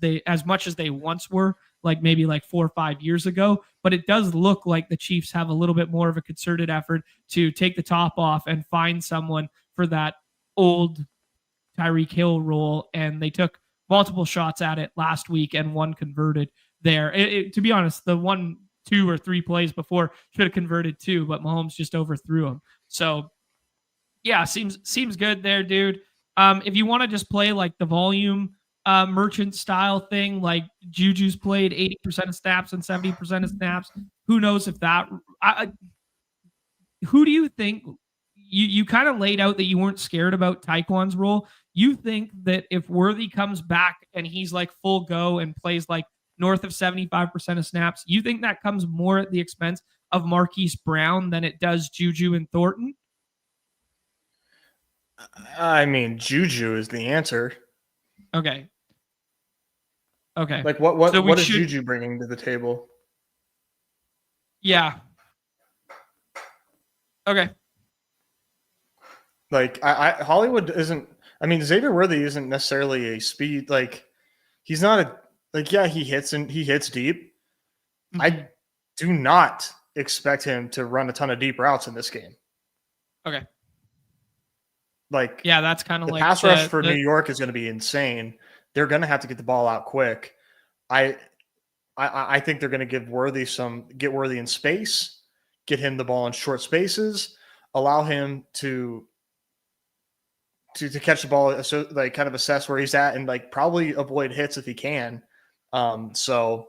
S1: much as they once were, like maybe like 4 or 5 years ago. But it does look like the Chiefs have a little bit more of a concerted effort to take the top off and find someone for that old Tyreek Hill role, and they took multiple shots at it last week and 1 converted there. To be honest, the 1, 2, or 3 plays before should have converted 2, but Mahomes just overthrew him. So yeah, seems good there, dude. If you want to just play like the volume merchant style thing, like Juju's played 80% of snaps and 70% of snaps. Who knows if that who do you think you kind of laid out that you weren't scared about Tyquan's role? You think that if Worthy comes back and he's like full go and plays like north of 75% of snaps, you think that comes more at the expense of Marquise Brown than it does Juju and Thornton?
S2: I mean, Juju is the answer.
S1: Okay.
S2: Like what is Juju bringing to the table?
S1: Yeah. Okay.
S2: Like Hollywood isn't. I mean, Xavier Worthy isn't necessarily a speed. Like he's not a like. Yeah, he hits deep. Mm-hmm. I do not expect him to run a ton of deep routes in this game.
S1: Okay.
S2: Like
S1: yeah, that's kind of
S2: the
S1: like
S2: pass rush for New York is going to be insane. They're going to have to get the ball out quick. I think they're going to get Worthy in space, get him the ball in short spaces, allow him to catch the ball, so like kind of assess where he's at and like probably avoid hits if he can. So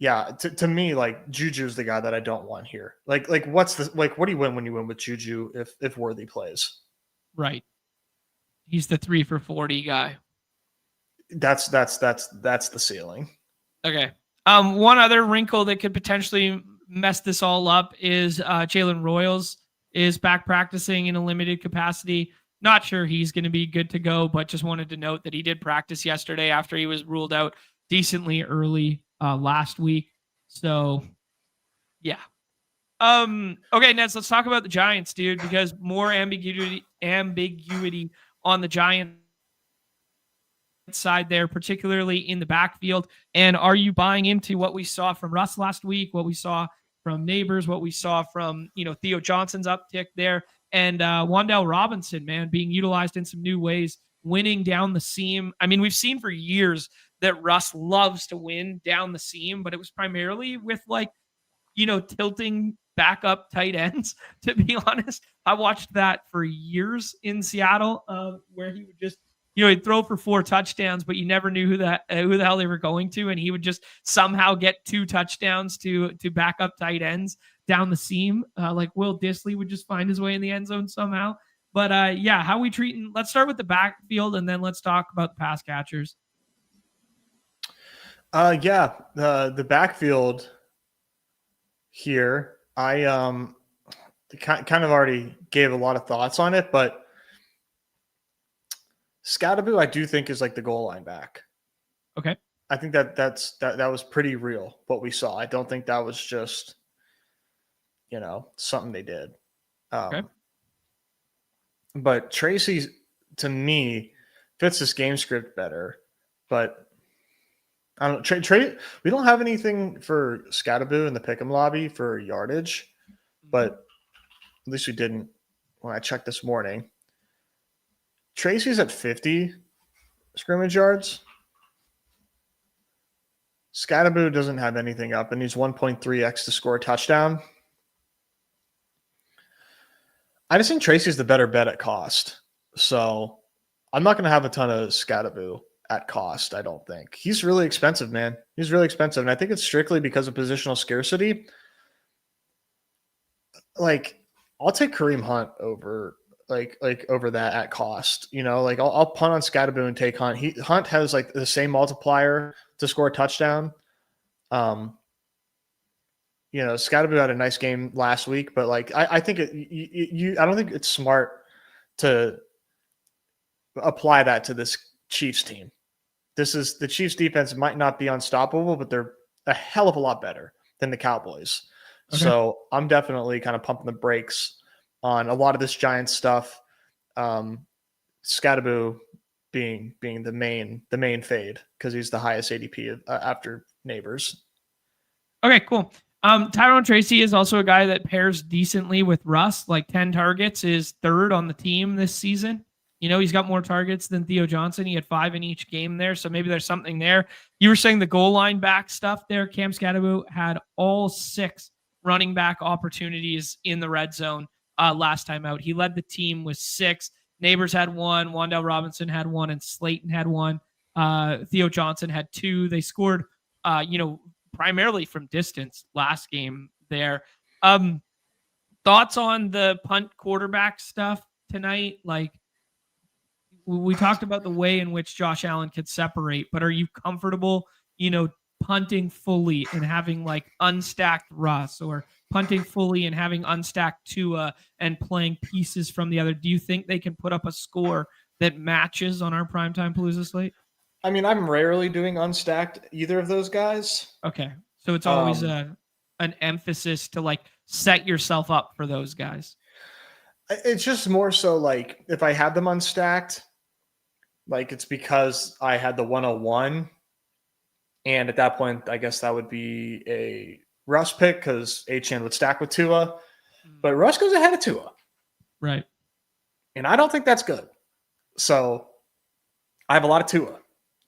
S2: yeah, to me, like Juju's the guy that I don't want here. Like what do you win when you win with Juju if Worthy plays?
S1: Right. He's the 3 for 40 guy.
S2: That's the ceiling.
S1: Okay. One other wrinkle that could potentially mess this all up is Jalen Royals is back practicing in a limited capacity. Not sure he's going to be good to go, but just wanted to note that he did practice yesterday after he was ruled out decently early last week. So, yeah. Okay, Nez, let's talk about the Giants, dude, because more ambiguity on the Giants side there, particularly in the backfield. And are you buying into what we saw from Russ last week, what we saw from Neighbors, what we saw from, Theo Johnson's uptick there, and Wan'Dale Robinson, man, being utilized in some new ways, winning down the seam? I mean, we've seen for years that Russ loves to win down the seam, but it was primarily with tilting backup tight ends, to be honest. I watched that for years in Seattle, where he would just, he'd throw for 4 touchdowns, but you never knew who the hell they were going to, and he would just somehow get 2 touchdowns to back up tight ends down the seam. Like Will Dissly would just find his way in the end zone somehow. But yeah, how we treating? Let's start with the backfield, and then let's talk about the pass catchers.
S2: Yeah, the backfield here, I kind of already gave a lot of thoughts on it, but Scadaboo, I do think, is like the goal line back.
S1: Okay.
S2: I think that was pretty real what we saw. I don't think that was just, something they did. Okay. But Tracy, to me, fits this game script better. But I don't trade. We don't have anything for Scadaboo in the pick'em lobby for yardage, but at least we didn't when I checked this morning. Tracy's at 50 scrimmage yards. Scatterboo doesn't have anything up, and he's 1.3x to score a touchdown. I just think Tracy's the better bet at cost. So I'm not going to have a ton of Scatterboo at cost, I don't think. He's really expensive, man. He's really expensive. And I think it's strictly because of positional scarcity. Like, I'll take Kareem Hunt over over that at cost. You know, like I'll punt on Scatterboo and take Hunt. Hunt has like the same multiplier to score a touchdown. You know, Scatterboo had a nice game last week, but like I think I don't think it's smart to apply that to this Chiefs team. The Chiefs defense might not be unstoppable, but they're a hell of a lot better than the Cowboys. Okay. So I'm definitely kind of pumping the brakes on a lot of this Giants stuff. Scatterboo being the main fade because he's the highest ADP after Neighbors.
S1: Okay, cool. Tyrone Tracy is also a guy that pairs decently with Russ. Like 10 targets, is third on the team this season. You know, he's got more targets than Theo Johnson. He had 5 in each game there, so maybe there's something there. You were saying the goal line back stuff there. Cam Scatterboo had all 6 running back opportunities in the red zone last time out. He led the team with 6. Neighbors had 1, Wan'Dale Robinson had 1, and Slayton had 1. Theo Johnson had 2. They scored, primarily from distance last game there. Thoughts on the punt quarterback stuff tonight? Like, we talked about the way in which Josh Allen could separate, but are you comfortable, punting fully and having like unstacked Russ, or punting fully and having unstacked Tua and playing pieces from the other? Do you think they can put up a score that matches on our Primetime Palooza slate?
S2: I mean, I'm rarely doing unstacked either of those guys.
S1: Okay. So it's always an emphasis to like set yourself up for those guys.
S2: It's just more so like if I had them unstacked, like it's because I had the 101. And at that point, I guess that would be a Russ pick because Achane would stack with Tua. But Russ goes ahead of Tua.
S1: Right.
S2: And I don't think that's good. So I have a lot of Tua.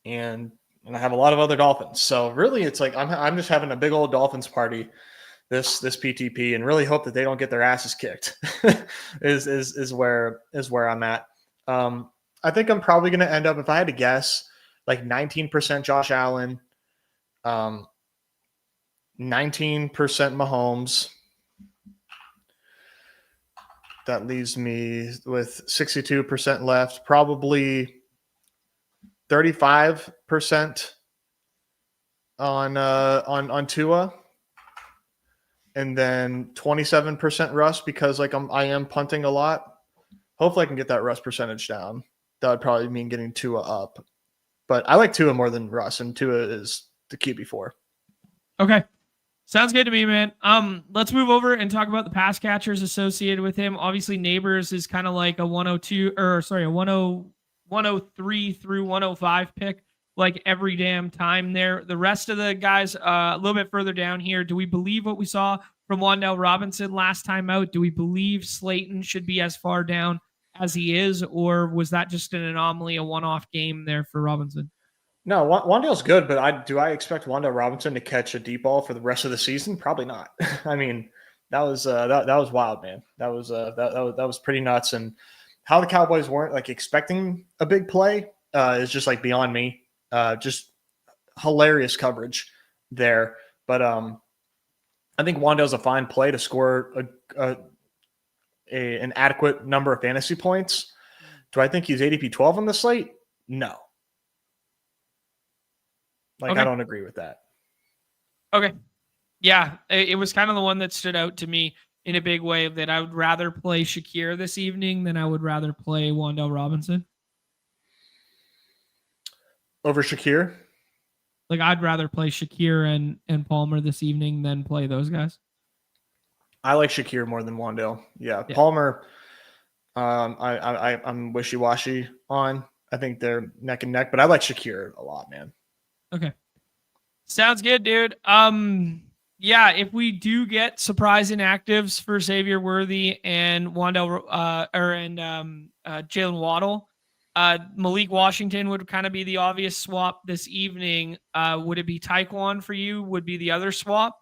S2: And I have a lot of other Dolphins. So really, it's like I'm just having a big old Dolphins party this PTP, and really hope that they don't get their asses kicked. is where I'm at. I think I'm probably going to end up, if I had to guess, like 19% Josh Allen, 19% Mahomes. That leaves me with 62% left. Probably 35% on Tua, and then 27% Russ because I am punting a lot. Hopefully I can get that Russ percentage down. That would probably mean getting Tua up. But I like Tua more than Russ, and Tua is the QB4.
S1: Okay. Sounds good to me, man. Let's move over and talk about the pass catchers associated with him. Obviously, Neighbors is kind of like a 103 through 105 pick, like every damn time there. The rest of the guys a little bit further down here. Do we believe what we saw from Wan'Dale Robinson last time out? Do we believe Slayton should be as far down as he is, or was that just an anomaly, a one-off game there for Robinson?
S2: No, Wan'Dale's good, but do I expect Wan'Dale Robinson to catch a deep ball for the rest of the season? Probably not. I mean, that was wild, man. That was pretty nuts. And how the Cowboys weren't like expecting a big play is just like beyond me. Just hilarious coverage there. But I think Wan'Dale's a fine play to score an adequate number of fantasy points. Do I think he's ADP 12 on the slate? No. Okay. I don't agree with that.
S1: Okay. Yeah, it was kind of the one that stood out to me in a big way, that I would rather play Shakir this evening than I would rather play Wan'Dale Robinson.
S2: Over Shakir?
S1: Like, I'd rather play Shakir and Palmer this evening than play those guys.
S2: I like Shakir more than Wan'Dale. Yeah. Palmer, I'm wishy-washy on. I think they're neck and neck, but I like Shakir a lot, man.
S1: Okay. Sounds good, dude. Yeah, if we do get surprise inactives for Xavier Worthy and Jalen Waddle, Malik Washington would kind of be the obvious swap this evening. Would it be Taekwon for you? Would be the other swap?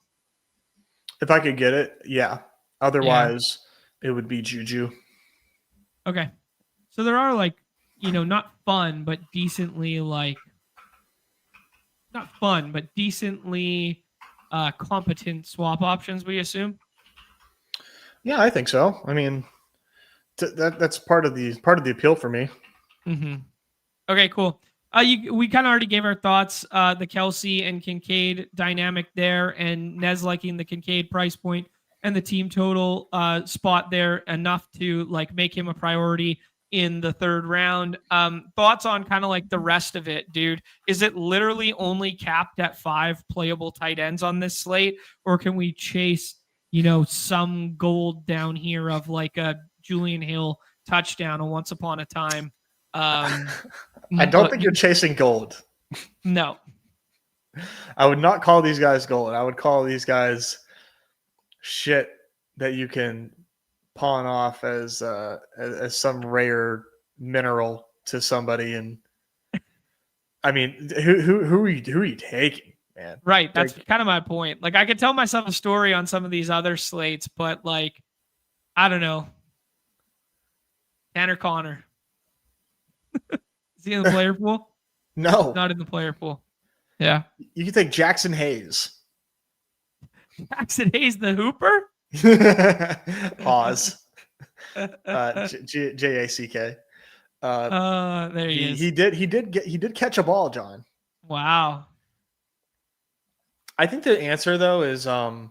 S2: If I could get it, yeah. Otherwise, it would be Juju.
S1: Okay. So there are like, not fun, but decently not fun, but decently competent swap options, we assume.
S2: Yeah, I think so. I mean, that's part of the appeal for me.
S1: Mm-hmm. Okay, cool. We kind of already gave our thoughts. The Kelsey and Kincaid dynamic there, and Nez liking the Kincaid price point and the team total spot there enough to like make him a priority in the third round. Thoughts on kind of like the rest of it, dude? Is it literally only capped at 5 playable tight ends on this slate, or can we chase, some gold down here of like a Julian Hill touchdown, a once upon a time?
S2: I don't think you're chasing gold.
S1: No.
S2: I would not call these guys gold. I would call these guys shit that you can pawn off as some rare mineral to somebody. And I mean, who are you taking, man?
S1: Right. That's kind of my point. Like, I could tell myself a story on some of these other slates, but like, I don't know. Tanner Connor. Is he in the player pool?
S2: No.
S1: Not in the player pool. Yeah.
S2: You can take Jackson Hayes.
S1: Jackson Hayes, the Hooper?
S2: Pause. Jack.
S1: There he is.
S2: He did catch a ball, John.
S1: Wow.
S2: I think the answer though is like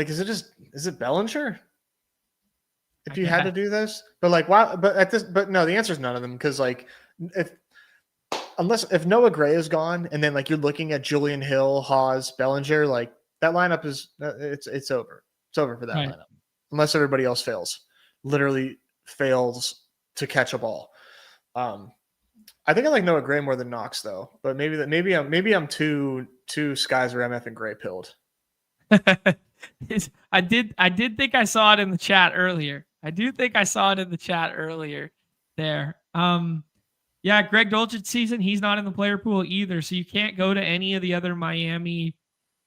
S2: is it Bellinger? If you had to do this, but like why? But no, the answer is none of them because like if Noah Gray is gone and then like you're looking at Julian Hill, Haas, Bellinger, like that lineup is it's over. It's over for that lineup unless everybody else literally fails to catch a ball. I think I like Noah Gray more than Knox though, but maybe I'm too skies or MF and Gray pilled.
S1: I did think I saw it in the chat earlier. I do think I saw it in the chat earlier there. Yeah, Greg Dulcich season, he's not in the player pool either, so you can't go to any of the other Miami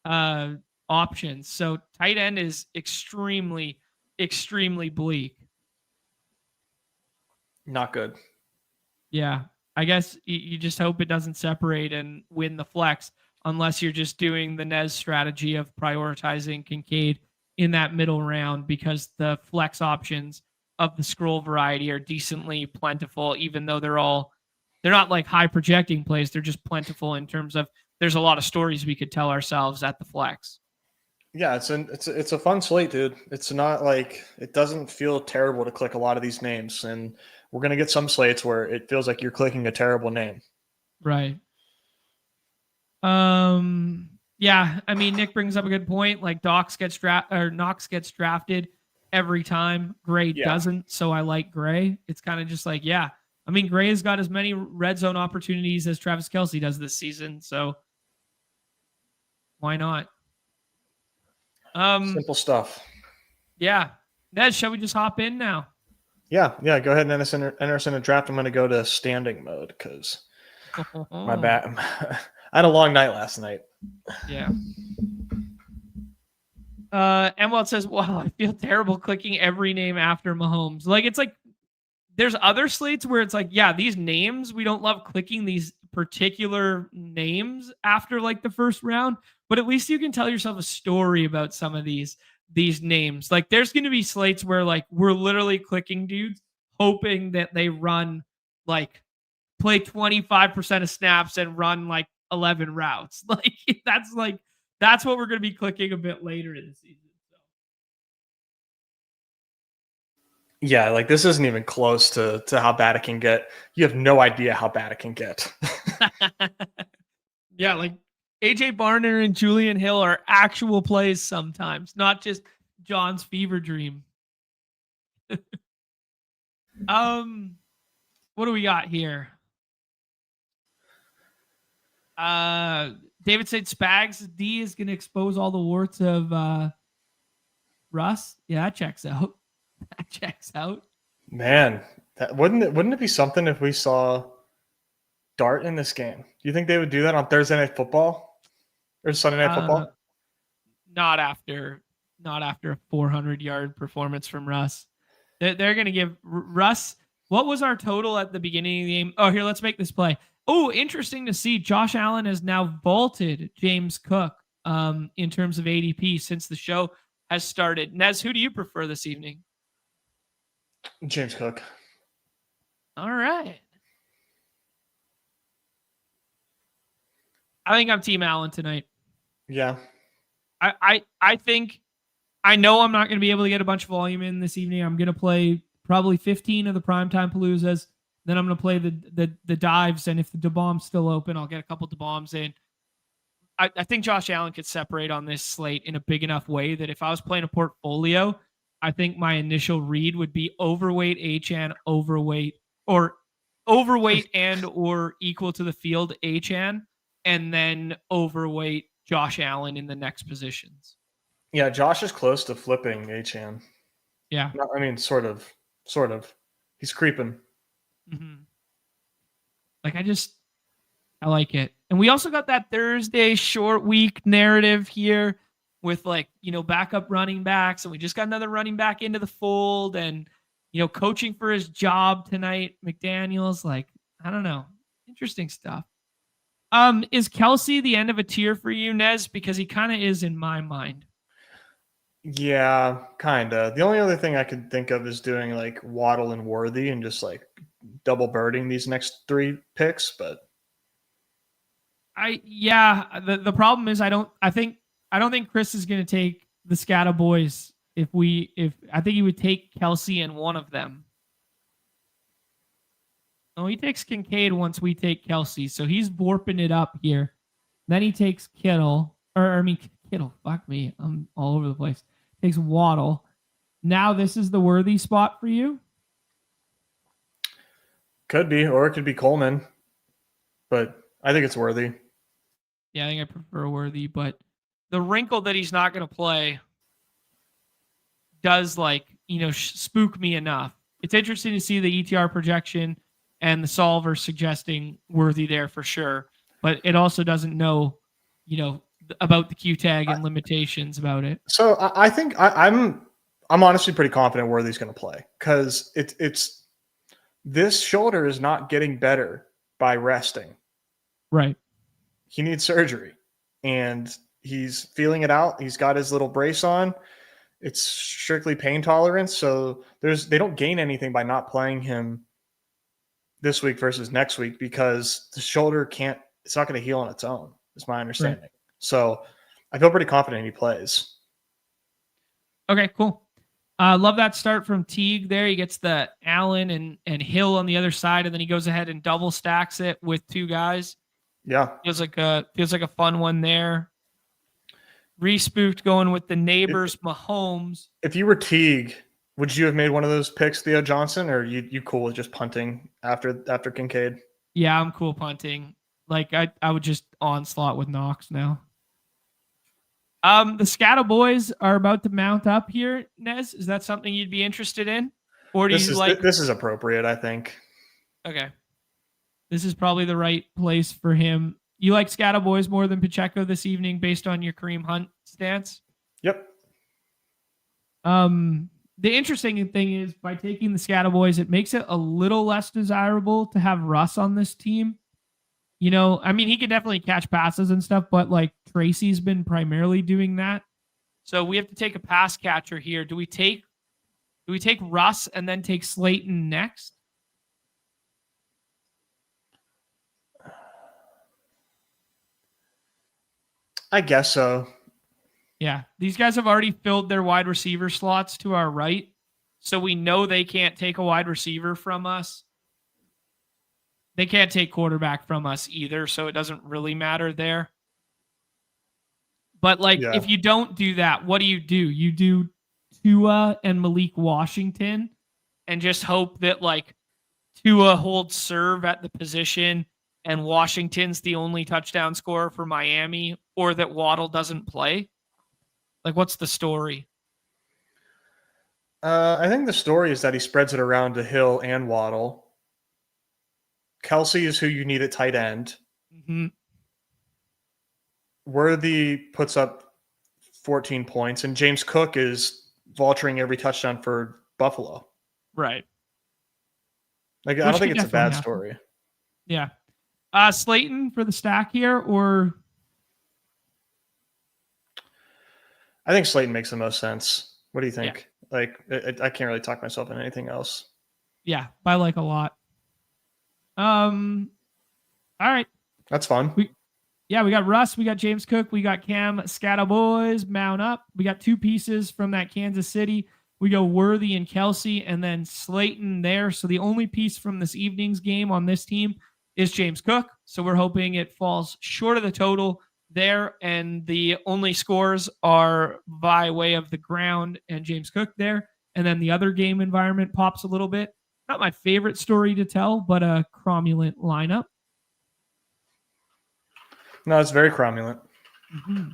S1: options. So tight end is extremely, extremely bleak.
S2: Not good.
S1: Yeah, I guess you just hope it doesn't separate and win the flex unless you're just doing the Nez strategy of prioritizing Kincaid in that middle round because the flex options of the scroll variety are decently plentiful, even though they're not like high projecting plays. They're just plentiful in terms of there's a lot of stories we could tell ourselves at the flex.
S2: Yeah, it's a fun slate, dude. It's not like it doesn't feel terrible to click a lot of these names, and we're gonna get some slates where it feels like you're clicking a terrible name.
S1: Right. Yeah, I mean, Nick brings up a good point. Like Knox gets drafted every time. Gray doesn't, so I like Gray. It's kind of just like, yeah. I mean, Gray has got as many red zone opportunities as Travis Kelce does this season, so why not?
S2: Simple stuff.
S1: Yeah. Nez, shall we just hop in now?
S2: Yeah. Go ahead and enter us in a draft. I'm going to go to standing mode because my bad. I had a long night last night.
S1: Yeah. Emwell says, wow, I feel terrible clicking every name after Mahomes. Like, it's like, there's other slates where it's like, yeah, these names, we don't love clicking these particular names after like the first round, but at least you can tell yourself a story about some of these names. Like there's going to be slates where like we're literally clicking dudes hoping that they run like play 25% of snaps and run like 11 routes. Like that's what we're going to be clicking a bit later in the season.
S2: Yeah, like this isn't even close to how bad it can get. You have no idea how bad it can get.
S1: Yeah, like AJ Barner and Julian Hill are actual plays sometimes, not just John's fever dream. What do we got here? David said Spags D is going to expose all the warts of Russ. Yeah, that checks out. That checks out.
S2: Man, That wouldn't it be something if we saw Dart in this game? Do you think they would do that on Thursday Night Football or Sunday Night
S1: Uh,
S2: Football?
S1: not after a 400-yard performance from Russ. They're going to give Russ. What was our total at the beginning of the game? Oh, here, let's make this play. Oh, interesting to see. Josh Allen has now vaulted James Cook in terms of ADP since the show has started. Nez, who do you prefer this evening?
S2: James Cook.
S1: All right. I think I'm Team Allen tonight.
S2: Yeah.
S1: I think I know I'm not going to be able to get a bunch of volume in this evening. I'm going to play probably 15 of the primetime Paloozas. Then I'm going to play the dives, and if the DAWG's still open, I'll get a couple DAWGs in. I think Josh Allen could separate on this slate in a big enough way that if I was playing a portfolio, I think my initial read would be overweight Achane, overweight and or equal to the field Achane, and then overweight Josh Allen in the next positions.
S2: Yeah, Josh is close to flipping Achane.
S1: Yeah.
S2: I mean, sort of. He's creeping.
S1: Mm-hmm. Like, I like it. And we also got that Thursday short week narrative here with, like, backup running backs. And we just got another running back into the fold and, coaching for his job tonight. McDaniels, like, I don't know. Interesting stuff. Is Kelsey the end of a tier for you, Nez? Because he kind of is in my mind.
S2: Yeah, kind of. The only other thing I could think of is doing like Waddle and Worthy and just like double birding these next 3 picks, but
S1: the problem is I don't think Chris is going to take the Scata boys if I think he would take Kelsey and one of them. Oh, he takes Kincaid once we take Kelsey, so he's warping it up here. Then he takes Kittle. Fuck me. I'm all over the place. Takes Waddle. Now this is the Worthy spot for you?
S2: Could be, or it could be Coleman. But I think it's Worthy.
S1: Yeah, I think I prefer Worthy, but the wrinkle that he's not going to play does spook me enough. It's interesting to see the ETR projection and the solver suggesting Worthy there for sure, but it also doesn't know, about the Q tag and limitations about it.
S2: So I think I'm honestly pretty confident Worthy's going to play because it's this shoulder is not getting better by resting.
S1: Right.
S2: He needs surgery, and he's feeling it out. He's got his little brace on. It's strictly pain tolerance, so they don't gain anything by not playing him this week versus next week because the shoulder it's not going to heal on its own, is my understanding. Right. So I feel pretty confident he plays.
S1: Okay, cool. Love that start from Teague there. He gets the Allen and Hill on the other side, and then he goes ahead and double stacks it with 2 guys.
S2: Yeah.
S1: Feels like a fun one there. Re-spooked going with the neighbors, Mahomes.
S2: If you were Teague, would you have made one of those picks, Theo Johnson, or you cool with just punting after Kincaid?
S1: Yeah, I'm cool punting. Like I would just onslaught with Knox now. The Scata boys are about to mount up here, Nez. Is that something you'd be interested in? Or
S2: this is appropriate, I think.
S1: Okay. This is probably the right place for him. You like Scata boys more than Pacheco this evening based on your Kareem Hunt stance?
S2: Yep.
S1: The interesting thing is by taking the Scata boys, it makes it a little less desirable to have Russ on this team. He can definitely catch passes and stuff, but like Tracy's been primarily doing that. So we have to take a pass catcher here. Do we take Russ and then take Slayton next?
S2: I guess so.
S1: Yeah. These guys have already filled their wide receiver slots to our right. So we know they can't take a wide receiver from us. They can't take quarterback from us either, so it doesn't really matter there. But if you don't do that, what do? You do Tua and Malik Washington and just hope that Tua holds serve at the position and Washington's the only touchdown scorer for Miami, or that Waddle doesn't play. What's the story?
S2: I think the story is that he spreads it around to Hill and Waddle. Kelsey is who you need at tight end.
S1: Mm-hmm.
S2: Worthy puts up 14 points, and James Cook is vulturing every touchdown for Buffalo.
S1: Right.
S2: Like, I don't think it's a bad story.
S1: Yeah. Slayton for the stack here, or
S2: I think Slayton makes the most sense. What do you think?
S1: Yeah.
S2: Like, I can't really talk myself into anything else.
S1: Yeah, by like a lot. All right.
S2: That's fun.
S1: We got Russ, we got James Cook, we got Cam Boys mount up. We got 2 pieces from that Kansas City. We go Worthy and Kelsey, and then Slayton there. So the only piece from this evening's game on this team is James Cook. So we're hoping it falls short of the total there, and the only scores are by way of the ground and James Cook there. And then the other game environment pops a little bit. Not my favorite story to tell, but a cromulent lineup.
S2: No, it's very cromulent.
S1: Mm-hmm.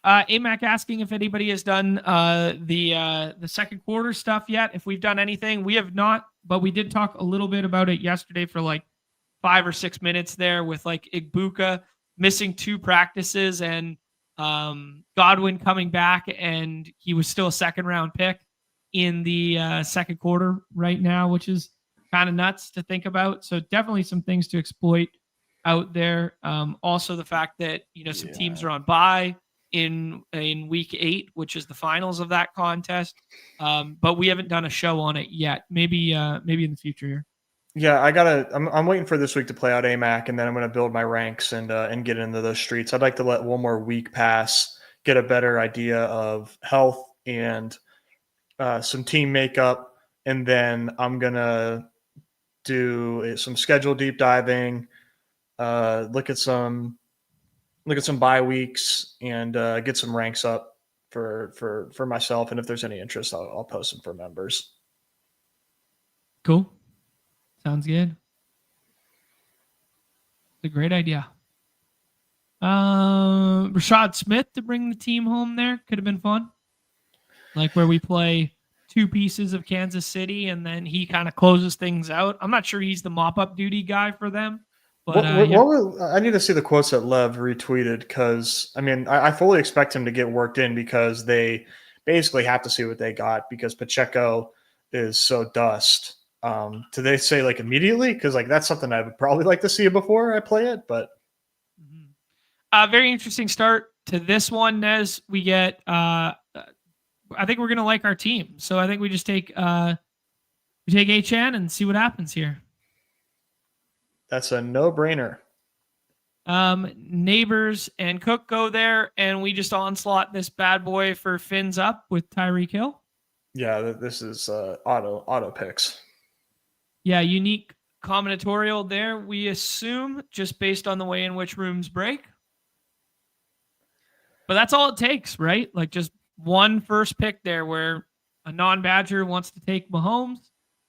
S1: AMAC asking if anybody has done the second quarter stuff yet. If we've done anything, we have not, but we did talk a little bit about it yesterday for like 5 or 6 minutes there with like Igbuka missing 2 practices and Godwin coming back, and he was still a second round pick in the second quarter right now, which is kind of nuts to think about. So definitely some things to exploit out there. Also the fact that, some teams are on bye in week 8, which is the finals of that contest. But we haven't done a show on it yet. Maybe in the future here.
S2: Yeah, I'm waiting for this week to play out AMAC, and then I'm going to build my ranks and get into those streets. I'd like to let one more week pass, get a better idea of health and some team makeup, and then I'm going to do some schedule deep diving, look at some bye weeks, and get some ranks up for myself. And if there's any interest, I'll post them for members.
S1: Cool. Sounds good. It's a great idea. Rashad Smith to bring the team home there could have been fun. Like where we play 2 pieces of Kansas City and then he kind of closes things out. I'm not sure he's the mop-up duty guy for them. But
S2: I need to see the quotes that Lev retweeted, because I fully expect him to get worked in, because they basically have to see what they got, because Pacheco is so dust. Do they say like immediately? Because like that's something I would probably like to see before I play it. But
S1: very interesting start to this one, Nez. We get I think we're gonna like our team, so I think we just take HN and see what happens here.
S2: That's a no-brainer.
S1: Neighbors and Cook go there, and we just onslaught this bad boy for fins up with Tyreek Hill.
S2: Yeah, this is auto picks.
S1: Yeah, unique combinatorial there, we assume, just based on the way in which rooms break. But that's all it takes, right? Like just one first pick there where a non-Badger wants to take Mahomes,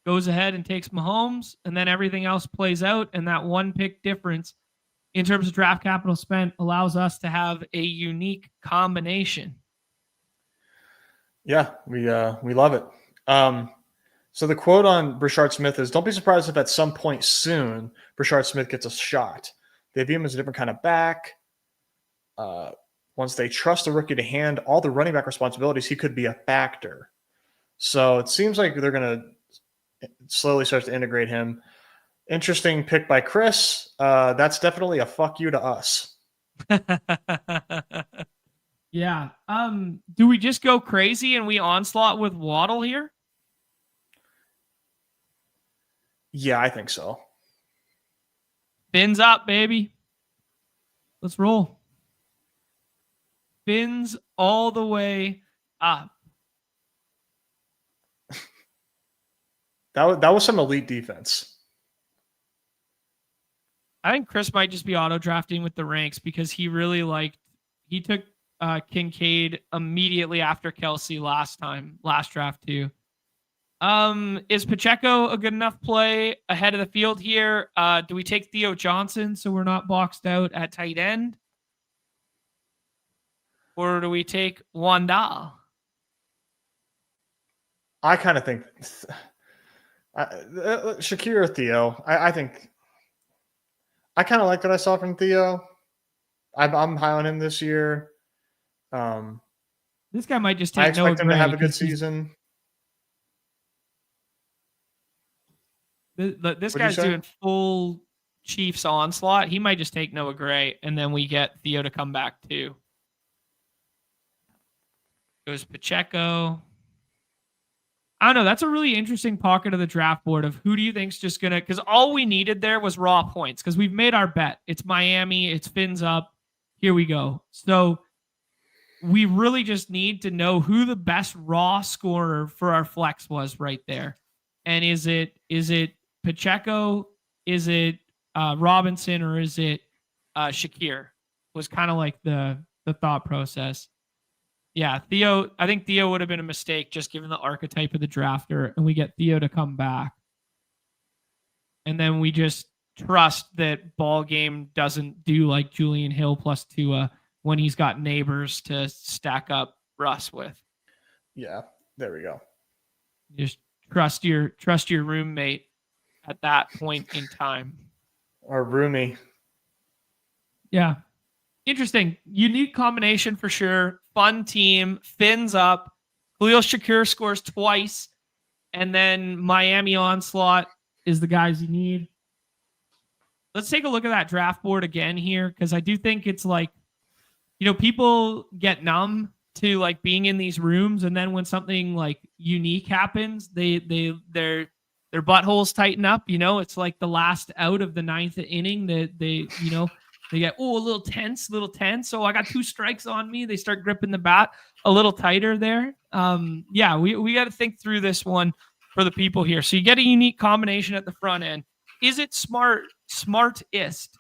S1: goes ahead and takes Mahomes, and then everything else plays out. And that one pick difference in terms of draft capital spent allows us to have a unique combination.
S2: Yeah, we love it. So the quote on Brashard Smith is, "Don't be surprised if at some point soon Brashard Smith gets a shot. They view him as a different kind of back. Once they trust the rookie to hand all the running back responsibilities, he could be a factor." So it seems like they're going to slowly start to integrate him. Interesting pick by Chris. That's definitely a fuck you to us.
S1: Yeah. Do we just go crazy and we onslaught with Waddle here?
S2: Yeah, I think so.
S1: Fins up, baby. Let's roll. Fins all the way up.
S2: That was some elite defense.
S1: I think Chris might just be auto drafting with the ranks, because he took Kincaid immediately after Kelsey last draft too. Is Pacheco a good enough play ahead of the field here? Do we take Theo Johnson so we're not boxed out at tight end? Or do we take Wandal?
S2: I kind of think Shakir or Theo. I think I kind of like what I saw from Theo. I'm high on him this year.
S1: This guy might just
S2: I
S1: take Noah
S2: expect him to
S1: Gray
S2: have a good
S1: 'cause he's-
S2: season.
S1: This
S2: What'd you
S1: guy's
S2: say?
S1: doing full Chiefs onslaught. He might just take Noah Gray, and then we get Theo to come back too. Goes Pacheco. I don't know. That's a really interesting pocket of the draft board of who do you think's just gonna, because all we needed there was raw points because we've made our bet. It's Miami. It's fins up. Here we go. So we really just need to know who the best raw scorer for our flex was right there. And is it Pacheco? Is it Robinson, or is it Shakir? Was kind of like the thought process. Yeah, Theo. I think Theo would have been a mistake just given the archetype of the drafter, and we get Theo to come back, and then we just trust that ball game doesn't do like Julian Hill plus Tua when he's got neighbors to stack up Russ with.
S2: Yeah, there we go.
S1: Just trust your roommate at that point in time.
S2: Our roomie.
S1: Yeah. Interesting. Unique combination for sure. Fun team. Fins up. Khalil Shakir scores twice. And then Miami onslaught is the guys you need. Let's take a look at that draft board again here, because I do think it's like, people get numb to like being in these rooms, and then when something like unique happens, their buttholes tighten up. It's like the last out of the ninth inning that they get a little tense. Oh, I got 2 strikes on me. They start gripping the bat a little tighter there. We got to think through this one for the people here. So you get a unique combination at the front end. Is it smartest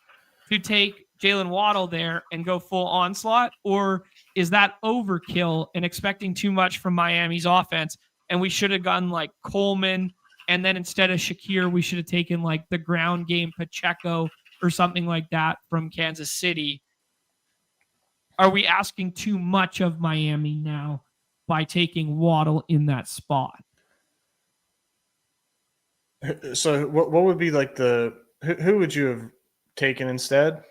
S1: to take Jalen Waddle there and go full onslaught, or is that overkill and expecting too much from Miami's offense? And we should have gone like Coleman, and then instead of Shakir, we should have taken like the ground game Pacheco or something like that from Kansas City. Are we asking too much of Miami now by taking Waddle in that spot?
S2: So what would be like who would you have taken instead?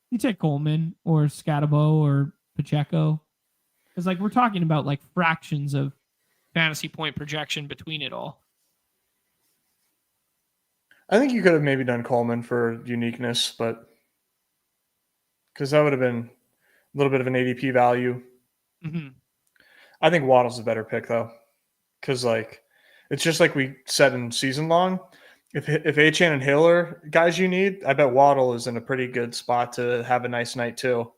S1: You take Coleman or Scatabo or Pacheco. Because like we're talking about like fractions of fantasy point projection between it all.
S2: I think you could have maybe done Coleman for uniqueness, but because that would have been a little bit of an ADP value.
S1: Mm-hmm.
S2: I think Waddle's a better pick though, because like it's just like we said in season long. If Achane and Hill are guys you need, I bet Waddle is in a pretty good spot to have a nice night too.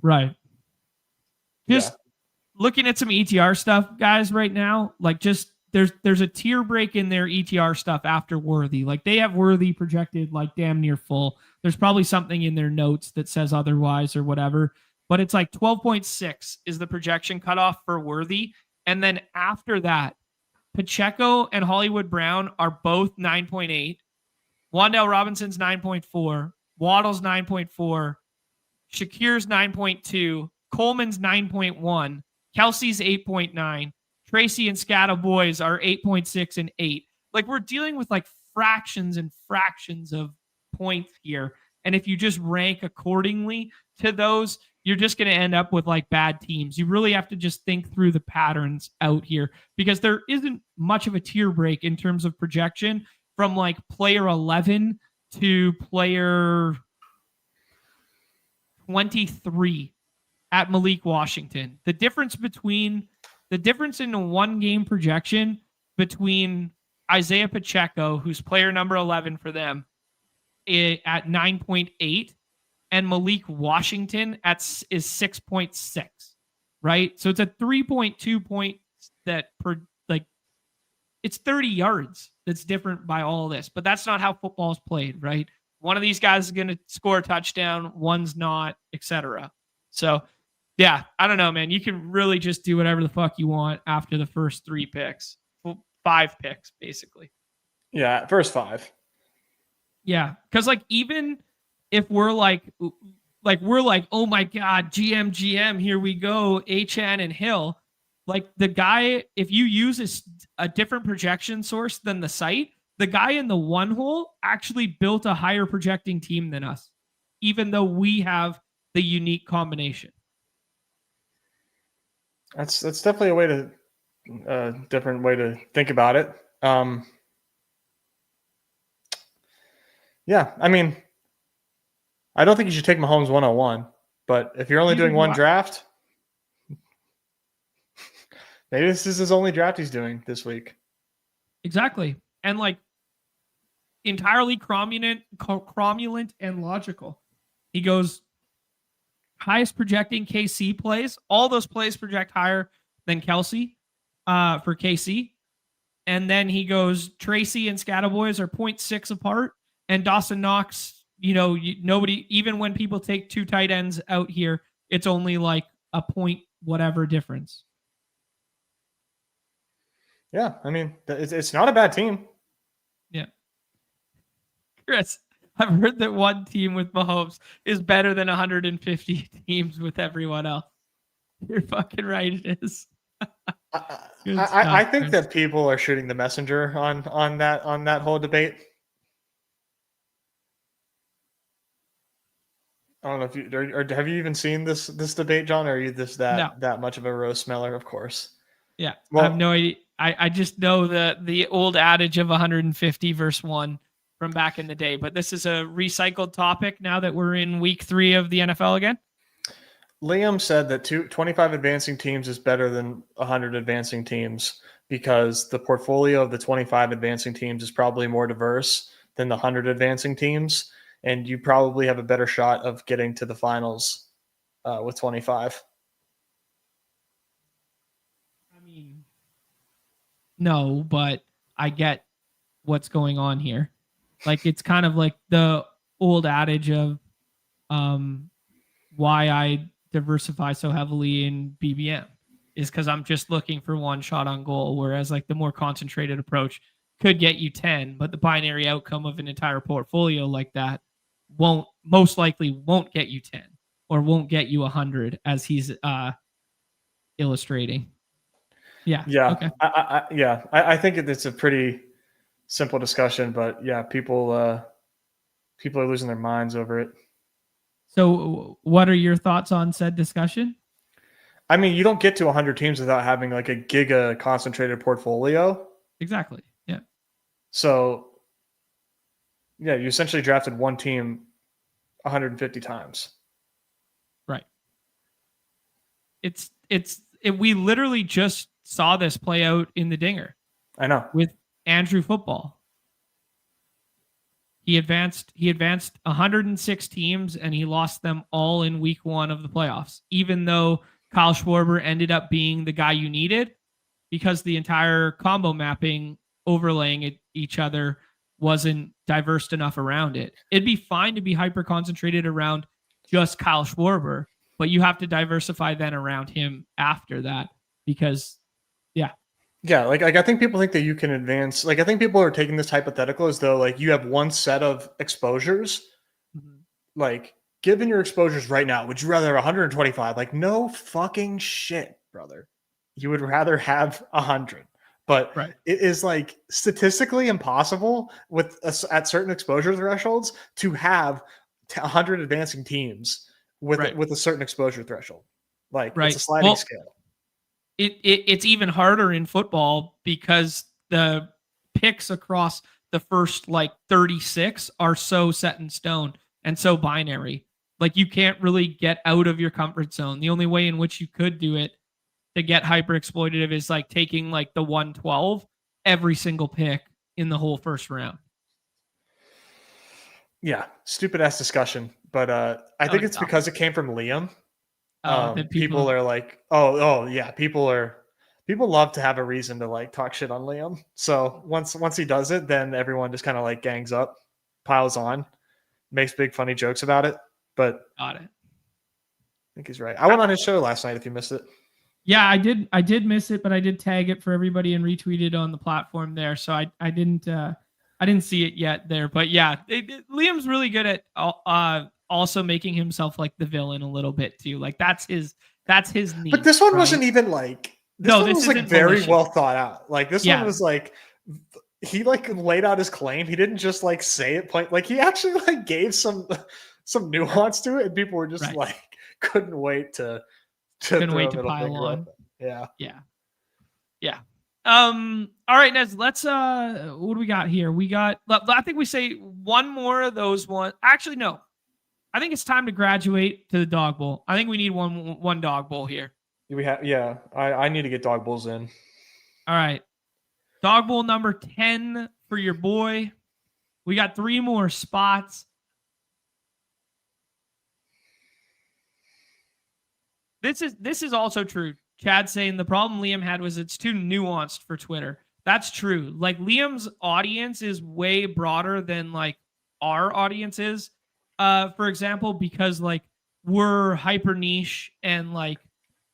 S1: Right. Just looking at some ETR stuff, guys, right now, like just there's a tier break in their ETR stuff after Worthy. Like they have Worthy projected like damn near full. There's probably something in their notes that says otherwise or whatever, but it's like 12.6 is the projection cutoff for Worthy. And then after that, Pacheco and Hollywood Brown are both 9.8. Wan'Dale Robinson's 9.4. Waddle's 9.4. Shakir's 9.2. Coleman's 9.1. Kelsey's 8.9. Tracy and Scata boys are 8.6 and 8. Like we're dealing with like fractions and fractions of points here. And if you just rank accordingly to those, you're just going to end up with like bad teams. You really have to just think through the patterns out here, because there isn't much of a tier break in terms of projection from like player 11 to player 23 at Malik Washington. The difference in a 1 game projection between Isaiah Pacheco, who's player number 11 for them, at 9.8, and Malik Washington is 6.6, right? So it's a 3.2 point that it's 30 yards that's different by all this, but that's not how football is played, right? One of these guys is going to score a touchdown, one's not, etc. So yeah, I don't know, man. You can really just do whatever the fuck you want after the first 3 picks. Well, 5 picks, basically.
S2: Yeah, first 5.
S1: Yeah, because like even if we're like, oh my God, GM, here we go, Achane and Hill. Like the guy, if you use a different projection source than the site, the guy in the one hole actually built a higher projecting team than us, even though we have the unique combination.
S2: That's definitely a way to different way to think about it. Yeah, I mean, I don't think you should take Mahomes 101, but if you're only doing one draft, maybe this is his only draft he's doing this week.
S1: Exactly. And like entirely cromulent and logical. He goes highest projecting KC plays. All those plays project higher than Kelsey for KC. And then he goes Tracy and Scatterboys are 0.6 apart. And Dawson Knox, nobody, even when people take two tight ends out here, it's only like a point whatever difference.
S2: Yeah, I mean, it's not a bad team.
S1: Yeah. Chris, I've heard that one team with Mahomes is better than 150 teams with everyone else. You're fucking right, it is.
S2: I think that people are shooting the messenger on that whole debate. I don't know if you or have you even seen this debate, John? Or are you just that much of a roast smeller? Of course.
S1: Yeah, well, I have no idea. I just know the old adage of 150 versus 1 from back in the day. But this is a recycled topic now that we're in week 3 of the NFL again.
S2: Liam said that 25 advancing teams is better than 100 advancing teams because the portfolio of the 25 advancing teams is probably more diverse than the 100 advancing teams. And you probably have a better shot of getting to the finals with 25.
S1: I mean, no, but I get what's going on here. Like, it's kind of like the old adage of why I diversify so heavily in BBM is because I'm just looking for one shot on goal, whereas like the more concentrated approach could get you 10, but the binary outcome of an entire portfolio like that most likely won't get you 10 or won't get you 100 as he's illustrating. Yeah.
S2: Okay. I think it's a pretty simple discussion, but yeah, people are losing their minds over it.
S1: So what are your thoughts on said discussion?
S2: I mean, you don't get to 100 teams without having like a giga concentrated portfolio.
S1: Exactly. Yeah.
S2: So yeah, you essentially drafted one team 150 times.
S1: Right. We literally just saw this play out in the Dinger.
S2: I know.
S1: With Andrew Football. He advanced 106 teams and he lost them all in week 1 of the playoffs, even though Kyle Schwarber ended up being the guy you needed because the entire combo mapping overlaying each other wasn't diverse enough around it. It'd be fine to be hyper concentrated around just Kyle Schwarber, but you have to diversify then around him after that because
S2: yeah, like I think people think that you can advance. Like I think people are taking this hypothetical as though like you have one set of exposures. Mm-hmm. Like given your exposures right now, would you rather have 125? Like no fucking shit, brother. You would rather have 100. But It is like statistically impossible with at certain exposure thresholds to have 100 advancing teams with a certain exposure threshold. Like it's a sliding scale.
S1: It's even harder in football because the picks across the first like 36 are so set in stone and so binary. Like you can't really get out of your comfort zone. The only way in which you could do it to get hyper exploitative is like taking like the 112 every single pick in the whole first round.
S2: Yeah, stupid ass discussion, but I think it's because it came from Liam. People are like, oh yeah, people love to have a reason to like talk shit on Liam. So once he does it, then everyone just kind of like gangs up, piles on, makes big funny jokes about it. But
S1: got it.
S2: I think he's right. I went on his show last night. If you missed it,
S1: yeah, I did miss it, but I did tag it for everybody and retweet it on the platform there. So I didn't see it yet there, but yeah, Liam's really good at also making himself like the villain a little bit too. Like that's his niche.
S2: But this one wasn't even like This one was like very malicious. Well thought out. Like this one was like he like laid out his claim. He didn't just like say it point. Like he actually like gave some nuance to it, and people were just like couldn't wait to
S1: pile on. Yeah. All right, Nez, let's what do we got here? I think we say one more of those ones. Actually, no. I think it's time to graduate to the dog bowl. I think we need one dog bowl here.
S2: I need to get dog bowls in.
S1: All right. Dog bowl number 10 for your boy. We got 3 more spots. This is also true. Chad saying the problem Liam had was it's too nuanced for Twitter. That's true. Like Liam's audience is way broader than like our audience is. For example, because like we're hyper niche and like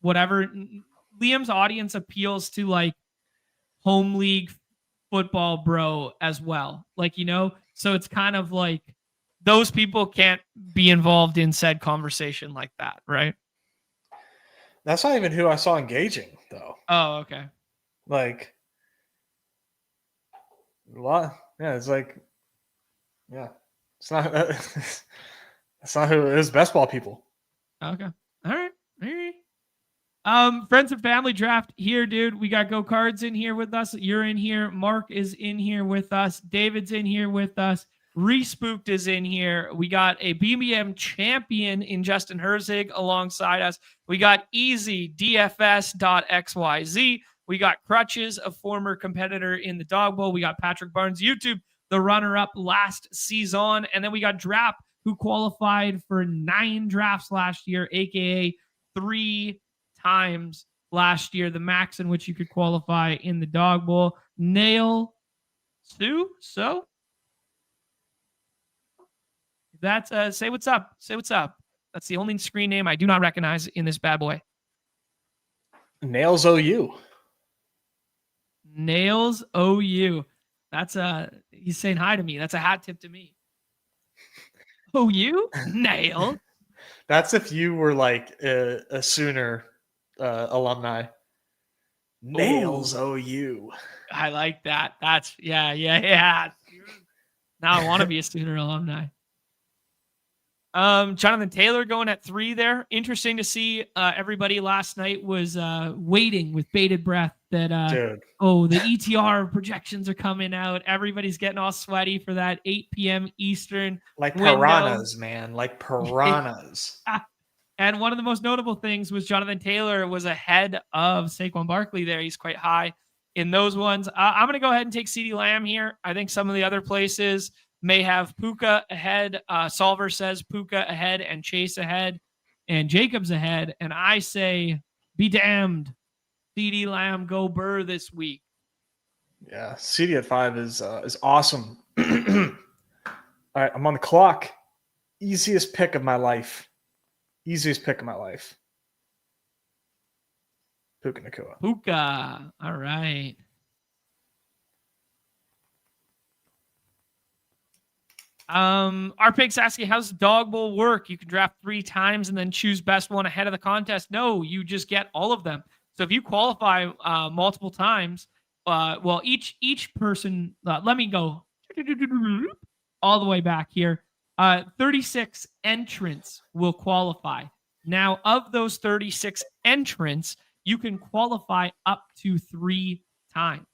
S1: whatever. Liam's audience appeals to like home league football bro as well. Like, you know, so it's kind of like those people can't be involved in said conversation like that, right?
S2: That's not even who I saw engaging, though.
S1: Oh, okay.
S2: Like, a lot. Yeah, it's like, yeah, it's not. That's not who it is. Best ball people.
S1: Okay. All right. Friends and family draft here, dude. We got Go Cards in here with us. You're in here. Mark is in here with us. David's in here with us. Respooked is in here. We got a BBM champion in Justin Herzig alongside us. We got Easy DFS.xyz. We got Crutches, a former competitor in the Dog Bowl. We got Patrick Barnes, YouTube, the runner-up last season. And then we got Drap, who qualified for 9 drafts last year, aka 3 times last year, the max in which you could qualify in the Dog Bowl. Nail Sue, so that's say what's up. Say what's up. That's the only screen name I do not recognize in this bad boy.
S2: Nails OU.
S1: Nails OU. That's he's saying hi to me. That's a hat tip to me. OU? Nail.
S2: That's if you were like a Sooner alumni. Nails OU.
S1: I like that. That's yeah. Now I want to be a Sooner alumni. Jonathan Taylor going at 3 there. Interesting to see. Everybody last night was waiting with bated breath that the ETR projections are coming out. Everybody's getting all sweaty for that 8 p.m. Eastern.
S2: Like piranhas, man. Like piranhas.
S1: And one of the most notable things was Jonathan Taylor was ahead of Saquon Barkley there. He's quite high in those ones. I'm going to go ahead and take CeeDee Lamb here. I think some of the other places may have Puka ahead. Solver says Puka ahead and Chase ahead and Jacobs ahead. And I say, be damned. CeeDee Lamb, go Burr this week.
S2: Yeah, CeeDee at 5 is awesome. All right, I'm on the clock. Easiest pick of my life. Puka Nacua.
S1: Puka. All right. Our pig's asking, how's Dog Bowl work? You can draft 3 times and then choose best one ahead of the contest. No, you just get all of them. So if you qualify multiple times, each person, let me go all the way back here. 36 entrants will qualify. Now, of those 36 entrants, you can qualify up to 3 times.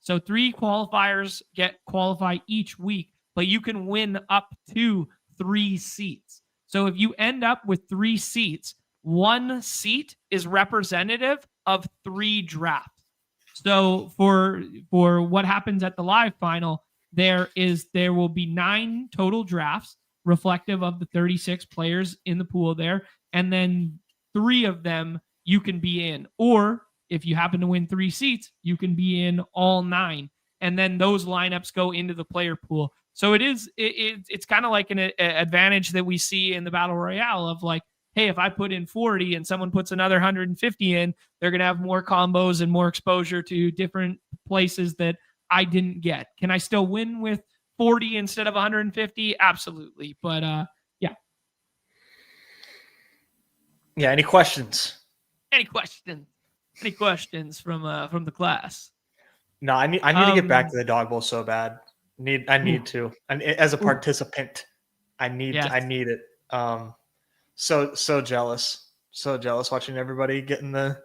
S1: So 3 qualifiers qualify each week, but you can win up to 3 seats. So if you end up with 3 seats, 1 seat is representative of 3 drafts. So for what happens at the live final, there will be 9 total drafts reflective of the 36 players in the pool there. And then 3 of them you can be in. Or if you happen to win 3 seats, you can be in all 9. And then those lineups go into the player pool. So it's kind of like an advantage that we see in the Battle Royale of like, hey, if I put in 40 and someone puts another 150 in, they're going to have more combos and more exposure to different places that I didn't get. Can I still win with 40 instead of 150? Absolutely. But yeah.
S2: Yeah. Any questions?
S1: Any questions? Any questions from the class?
S2: No, I need to get back to the dog bowl so bad. I need to. And as a participant, I need
S1: yes.
S2: it. So jealous. So jealous watching everybody get in the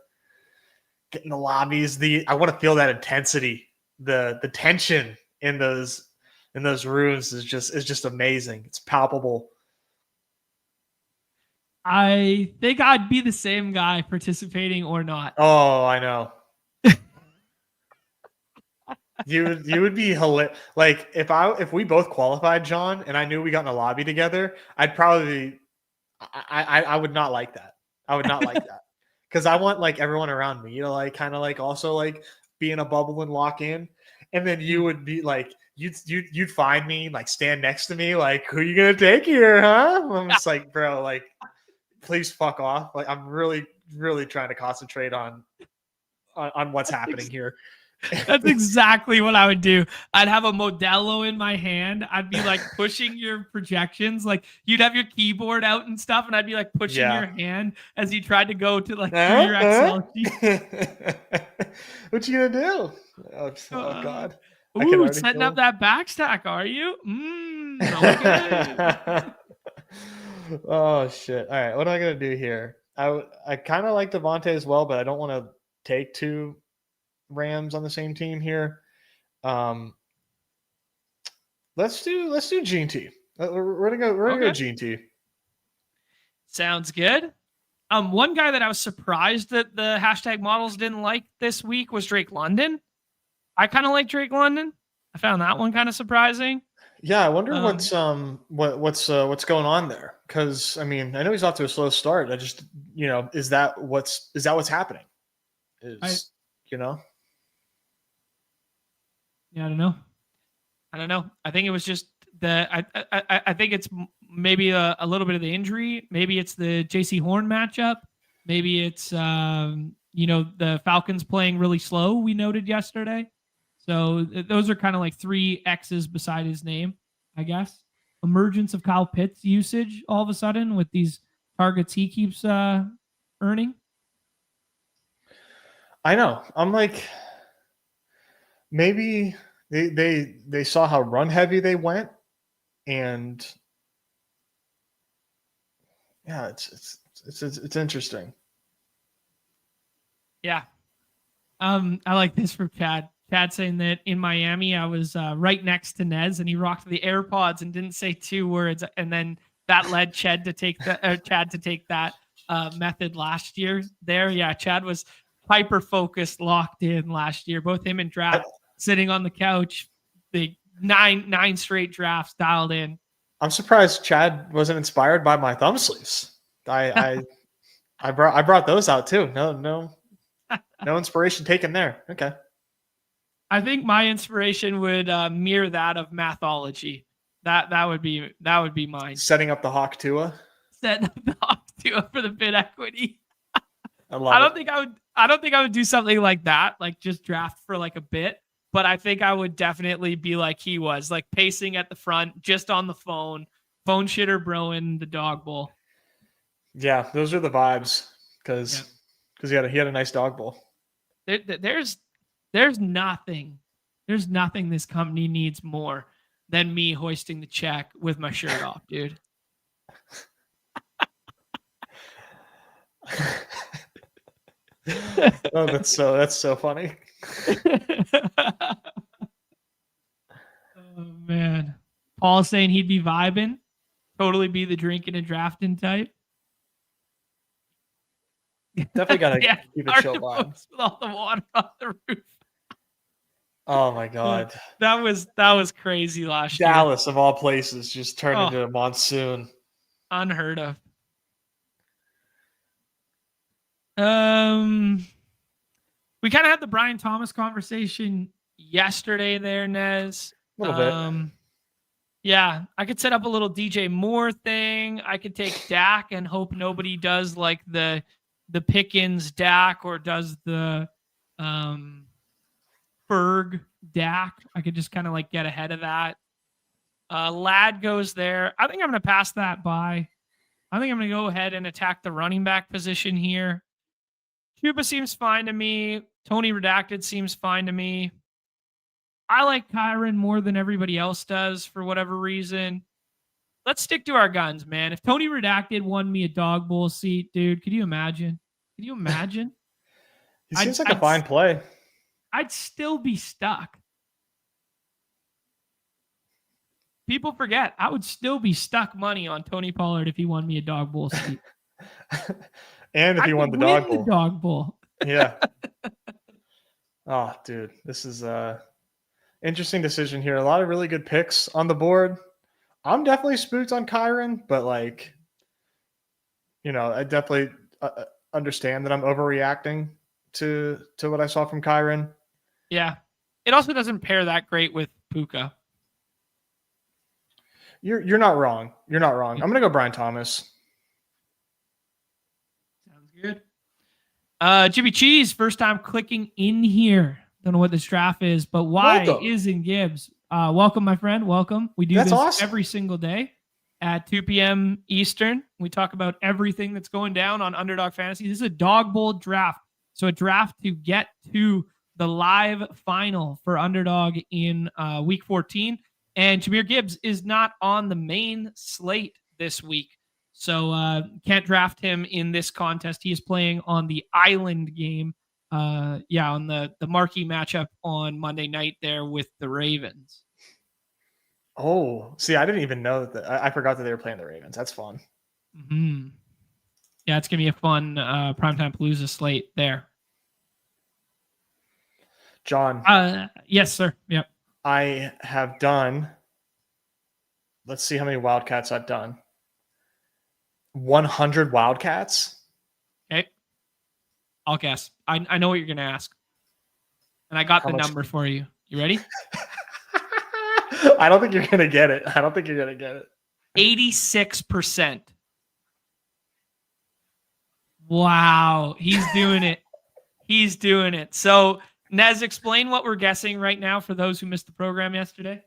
S2: lobbies. I want to feel that intensity. The tension in those rooms is just amazing. It's palpable.
S1: I think I'd be the same guy participating or not.
S2: Oh, I know. You would be hilarious. Like if we both qualified, John, and I knew we got in a lobby together, I'd probably I would not like that. I would not like that because I want like everyone around me, like kind of like also like be in a bubble and lock in, and then you would be like you'd find me like stand next to me like who are you gonna take here, huh? I'm just like bro, like please fuck off. Like I'm really trying to concentrate on what's happening here.
S1: That's exactly what I would do. I'd have a Modelo in my hand. I'd be like pushing your projections. Like you'd have your keyboard out and stuff, and I'd be like pushing your hand as you tried to go to like through your Excel sheet.
S2: What you gonna do? Oh God.
S1: Ooh, setting up that backstack, are you? Okay.
S2: Oh shit. All right, what am I gonna do here? I kind of like Devontae as well, but I don't want to take two Rams on the same team here. Let's do Gene T. We're gonna go Gene T.
S1: Sounds good. One guy that I was surprised that the hashtag models didn't like this week was Drake London. I kind of like Drake London. I found that one kind of surprising.
S2: Yeah, I wonder what's going on there, because I mean I know he's off to a slow start. I just is that what's happening?
S1: Yeah, I don't know. I think it was just I think it's maybe a little bit of the injury. Maybe it's the JC Horn matchup. Maybe it's the Falcons playing really slow. We noted yesterday. So those are kind of like 3 X's beside his name, I guess. Emergence of Kyle Pitts usage all of a sudden with these targets he keeps earning.
S2: I know. I'm like, maybe they saw how run heavy they went, and yeah, it's interesting.
S1: Yeah. I like this from Chad. Chad saying that in Miami, I was right next to Nez, and he rocked the AirPods and didn't say 2 words, and then that led Chad to take that method last year. There, yeah, Chad was hyper focused, locked in last year. Both him and Draft sitting on the couch, the nine straight drafts dialed in.
S2: I'm surprised Chad wasn't inspired by my thumb sleeves. I brought those out too. No inspiration taken there. Okay.
S1: I think my inspiration would mirror that of Mathology. That would be mine.
S2: Setting up the Hawk Tua.
S1: Setting up the Hawk Tua for the bid equity.
S2: I don't
S1: think I would do something like that, like just draft for like a bit. But I think I would definitely be like he was, like pacing at the front, just on the phone shitter broing the dog bowl.
S2: Yeah, those are the vibes because he had a nice dog bowl.
S1: There's nothing this company needs more than me hoisting the check with my shirt off, dude.
S2: Oh, that's so funny.
S1: Oh man. Paul saying he'd be vibing, totally be the drinking and drafting type.
S2: Definitely gotta keep it chill vibe
S1: with all the water on the roof.
S2: Oh my god,
S1: that was crazy last year.
S2: Dallas of all places just turned into a monsoon.
S1: Unheard of. We kind of had the Brian Thomas conversation yesterday there, Nez.
S2: A little bit.
S1: Yeah, I could set up a little DJ Moore thing. I could take Dak and hope nobody does like the Pickens Dak or does the Ferg Dak. I could just kind of like get ahead of that. Ladd goes there. I think I'm going to pass that by. I think I'm going to go ahead and attack the running back position here. Chuba seems fine to me. Tony Redacted seems fine to me. I like Kyron more than everybody else does for whatever reason. Let's stick to our guns, man. If Tony Redacted won me a dog bowl seat, dude, could you imagine? Could you imagine?
S2: He seems like a fine play.
S1: I'd still be stuck. People forget I would still be stuck money on Tony Pollard if he won me a dog bowl seat.
S2: And if he won the dog bowl. Yeah. Oh, dude, this is interesting decision here. A lot of really good picks on the board. I'm definitely spooked on Kyron, but like, I definitely understand that I'm overreacting to what I saw from Kyron.
S1: Yeah. It also doesn't pair that great with Puka.
S2: You're not wrong. You're not wrong. I'm gonna go Brian Thomas.
S1: Sounds good. Jimmy Cheese, first time clicking in here. Don't know what this draft is, but why is in Gibbs? Welcome, my friend. Welcome. We do this awesome. Every single day at 2 p.m. Eastern. We talk about everything that's going down on Underdog Fantasy. This is a dog bowl draft. So a draft to get to the live final for Underdog in week 14. And Jahmyr Gibbs is not on the main slate this week. So can't draft him in this contest. He is playing on the Island game. On the marquee matchup on Monday night there with the Ravens.
S2: Oh, see, I didn't even know that. I forgot that they were playing the Ravens. That's fun.
S1: Mm-hmm. Yeah, it's going to be a fun Primetime Palooza slate there.
S2: John.
S1: Yes, sir. Yep.
S2: I have done, let's see how many Wildcats I've done. 100 Wildcats.
S1: Okay. I'll guess. I know what you're going to ask. And I got the number for you. You ready?
S2: I don't think you're going to get it.
S1: 86%. Wow. He's doing it. So, Nez, explain what we're guessing right now for those who missed the program yesterday.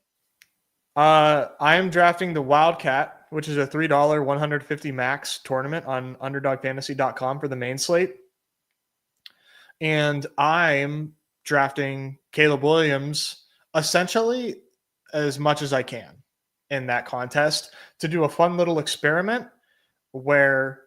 S2: I am drafting the Wildcat, which is a $3 150 max tournament on underdogfantasy.com for the main slate. And I'm drafting Caleb Williams essentially as much as I can in that contest to do a fun little experiment where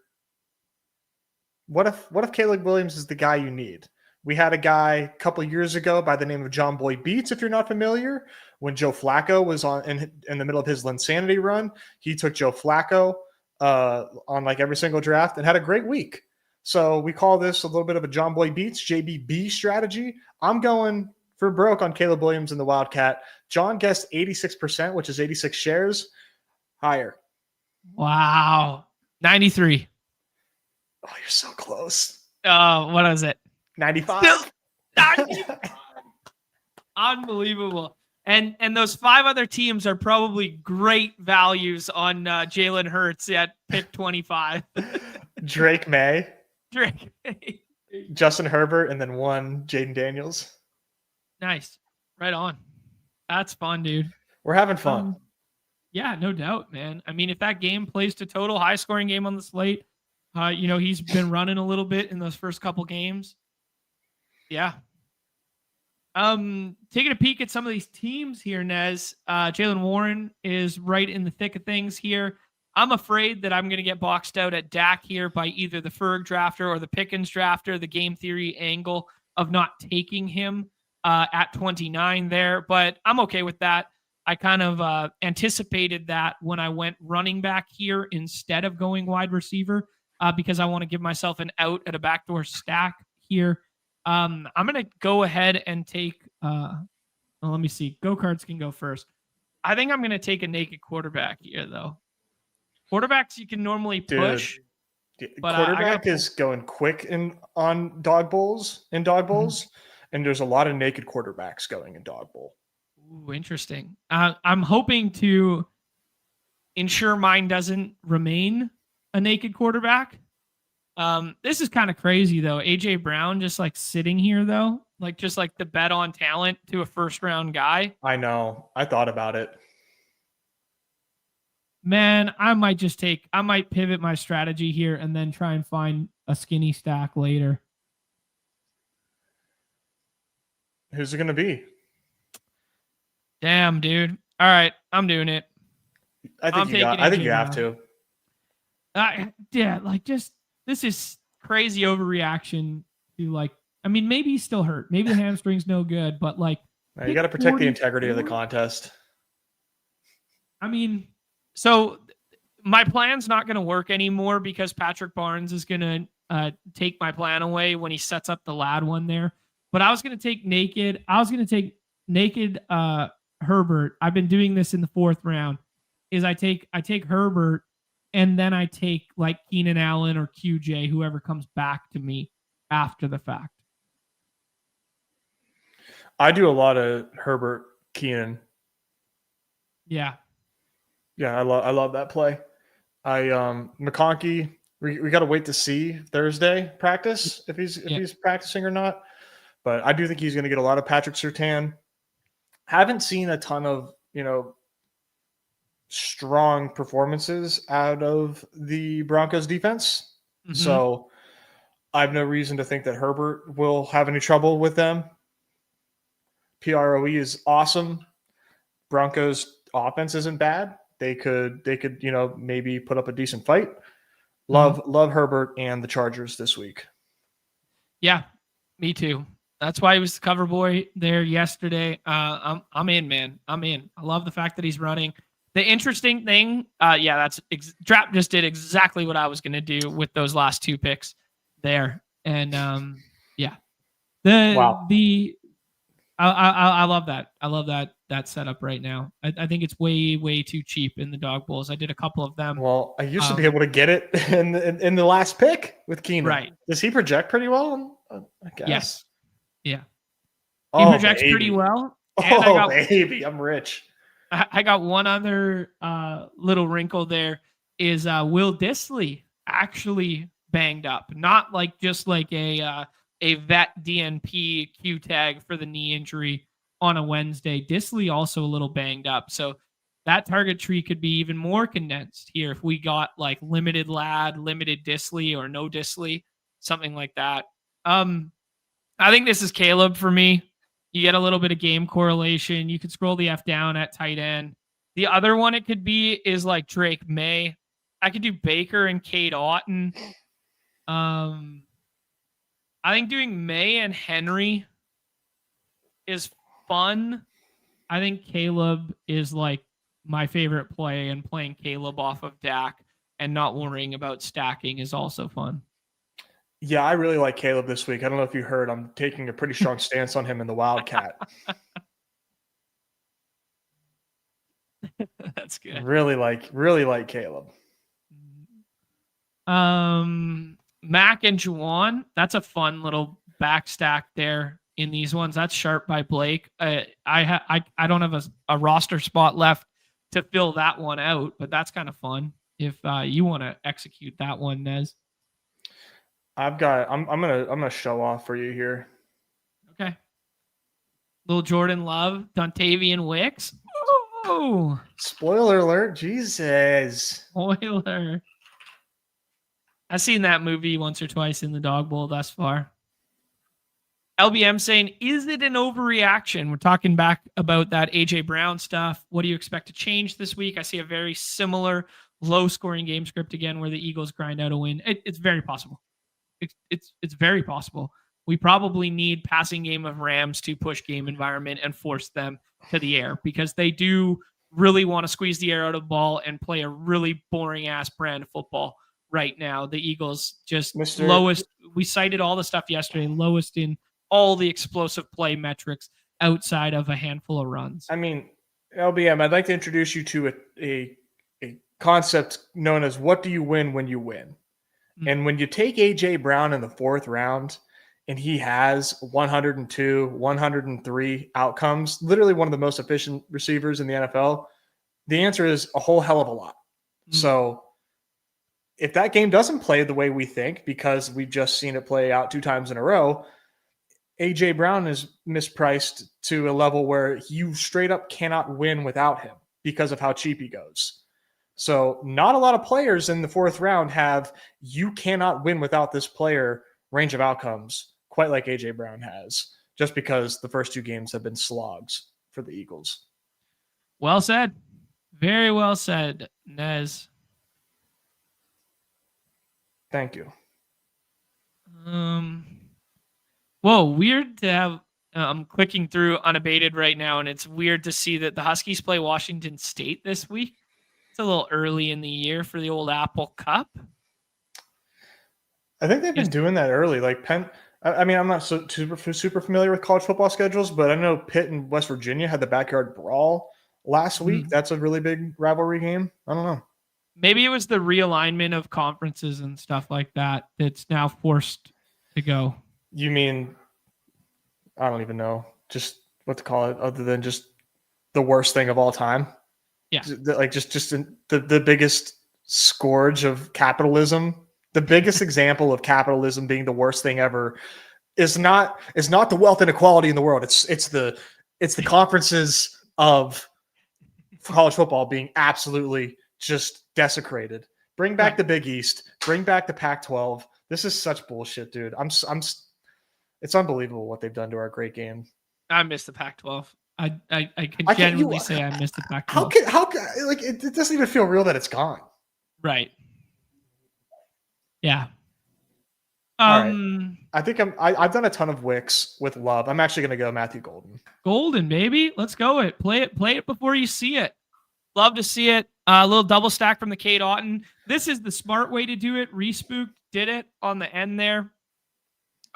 S2: what if Caleb Williams is the guy you need? We had a guy a couple years ago by the name of John Boy Beats, if you're not familiar, when Joe Flacco was in the middle of his Linsanity run. He took Joe Flacco on like every single draft and had a great week. So we call this a little bit of a John Boy Beats, JBB strategy. I'm going for broke on Caleb Williams and the Wildcat. John guessed 86%, which is 86 shares. Higher.
S1: Wow. 93.
S2: Oh, you're so close.
S1: What is it?
S2: 95.
S1: 95. Unbelievable. And those 5 other teams are probably great values on Jalen Hurts at pick 25.
S2: Drake May. Justin Herbert, and then 1 Jaden Daniels.
S1: Nice. Right on. That's fun, dude.
S2: We're having fun.
S1: Yeah, no doubt, man. I mean, if that game plays to total, high scoring game on the slate, he's been running a little bit in those first couple games. Yeah. Taking a peek at some of these teams here, Nez. Jaylen Warren is right in the thick of things here. I'm afraid that I'm going to get boxed out at Dak here by either the Ferg drafter or the Pickens drafter, the game theory angle of not taking him at 29 there. But I'm okay with that. I kind of anticipated that when I went running back here instead of going wide receiver because I want to give myself an out at a backdoor stack here. I'm going to go ahead and take, let me see. Go-karts can go first. I think I'm going to take a naked quarterback here, though. Quarterbacks you can normally push.
S2: But quarterback is going quick on dog bowls, mm-hmm. And there's a lot of naked quarterbacks going in dog bowl.
S1: Ooh, interesting. I'm hoping to ensure mine doesn't remain a naked quarterback. This is kind of crazy though. AJ Brown just like sitting here though, just like the bet on talent to a first round guy.
S2: I know. I thought about it.
S1: Man, I might pivot my strategy here and then try and find a skinny stack later.
S2: Who's it going to be?
S1: Damn, dude. All right, I'm doing it.
S2: I think you have to.
S1: Yeah, like just this is crazy overreaction to like. I mean, maybe he's still hurt. Maybe the hamstring's no good, but like
S2: You got to protect the integrity of the contest.
S1: I mean, so my plan's not going to work anymore because Patrick Barnes is going to take my plan away when he sets up the lad one there. But I was going to take naked. I was going to take naked Herbert. I've been doing this in the 4th round. Is I take Herbert and then I take like Keenan Allen or QJ, whoever comes back to me after the fact.
S2: I do a lot of Herbert, Keenan.
S1: Yeah.
S2: Yeah, I love that play. McConkey, we got to wait to see Thursday practice if he's practicing or not. But I do think he's going to get a lot of Patrick Surtain. Haven't seen a ton of, strong performances out of the Broncos defense. Mm-hmm. So I have no reason to think that Herbert will have any trouble with them. PROE is awesome. Broncos offense isn't bad. They could, maybe put up a decent fight. Love Herbert and the Chargers this week.
S1: Yeah, me too. That's why he was the cover boy there yesterday. I'm in, man. I'm in. I love the fact that he's running. The interesting thing, Trap just did exactly what I was going to do with those last 2 picks there. And I love that. I love that setup right now. I think it's way, way too cheap in the dog bowls. I did a couple of them.
S2: Well, I used to be able to get it in the last pick with Keenan.
S1: Right.
S2: Does he project pretty well? I guess.
S1: Yes. Yeah. He projects pretty well. And
S2: baby, I'm rich.
S1: I got one other little wrinkle there is Will Dissly actually banged up. Not like just like a vet DNP Q tag for the knee injury on a Wednesday. Dissly also a little banged up. So that target tree could be even more condensed here if we got like limited lad, limited Dissly, or no Dissly, something like that. I think this is Caleb for me. You get a little bit of game correlation. You could scroll the F down at tight end. The other one it could be is like Drake May. I could do Baker and Cade Otton. I think doing May and Henry is fun. I think Caleb is like my favorite play, and playing Caleb off of Dak and not worrying about stacking is also fun.
S2: Yeah, I really like Caleb this week. I don't know if you heard, I'm taking a pretty strong stance on him in the Wildcat.
S1: That's good.
S2: Really like Caleb.
S1: Mac and Juwan, that's a fun little back stack there in these ones. That's sharp by Blake. I don't have a roster spot left to fill that one out, but that's kind of fun if you want to execute that one, Nez.
S2: I'm gonna show off for you here.
S1: Okay. Little Jordan Love, Dontavian Wicks. Oh,
S2: spoiler alert! Jesus.
S1: Spoiler. I've seen that movie once or twice in the dog bowl thus far. LBM saying, is it an overreaction? We're talking back about that AJ Brown stuff. What do you expect to change this week? I see a very similar low-scoring game script again where the Eagles grind out a win. It's very possible. It's very possible. We probably need passing game of Rams to push game environment and force them to the air, because they do really want to squeeze the air out of the ball and play a really boring ass brand of football right now. The Eagles just lowest. We cited all the stuff yesterday, lowest in all the explosive play metrics outside of a handful of runs.
S2: I mean, LBM, I'd like to introduce you to a concept known as what do you win when you win? And when you take AJ Brown in the 4th round and he has 102, 103 outcomes, literally one of the most efficient receivers in the NFL, the answer is a whole hell of a lot. So if that game doesn't play the way we think, because we've just seen it play out 2 times in a row, AJ Brown is mispriced to a level where you straight up cannot win without him because of how cheap he goes. So not a lot of players in the 4th round have you cannot win without this player range of outcomes quite like AJ Brown has. just because the first 2 games have been slogs for the Eagles.
S1: Well said. Very well said, Nez.
S2: Thank you.
S1: Whoa, weird to have. I'm clicking through unabated right now, and it's weird to see that the Huskies play Washington State this week. It's a little early in the year for the old Apple Cup.
S2: I think they've been doing that early. Like Penn. I mean, I'm not super familiar with college football schedules, but I know Pitt and West Virginia had the backyard brawl last week. That's a really big rivalry game. I don't know.
S1: Maybe it was the realignment of conferences and stuff like that that's now forced to go.
S2: You mean, I don't even know just what to call it other than just the worst thing of all time.
S1: Yeah.
S2: Like just the biggest scourge of capitalism. The biggest example of capitalism being the worst thing ever is not the wealth inequality in the world. It's the conferences of college football being absolutely just desecrated. Bring back the Big East. Bring back the Pac-12. This is such bullshit, dude. It's unbelievable what they've done to our great game.
S1: I miss the Pac-12. I can genuinely say I missed the Pac-12.
S2: How like it doesn't even feel real that it's gone.
S1: Right. Yeah.
S2: All right. I think I've done a ton of wicks with Love. I'm actually going to go Matthew Golden.
S1: Golden, baby. Let's go it. Play it before you see it. Love to see it. A little double stack from the Kate Otten. This is the smart way to do it. Respooked did it on the end there.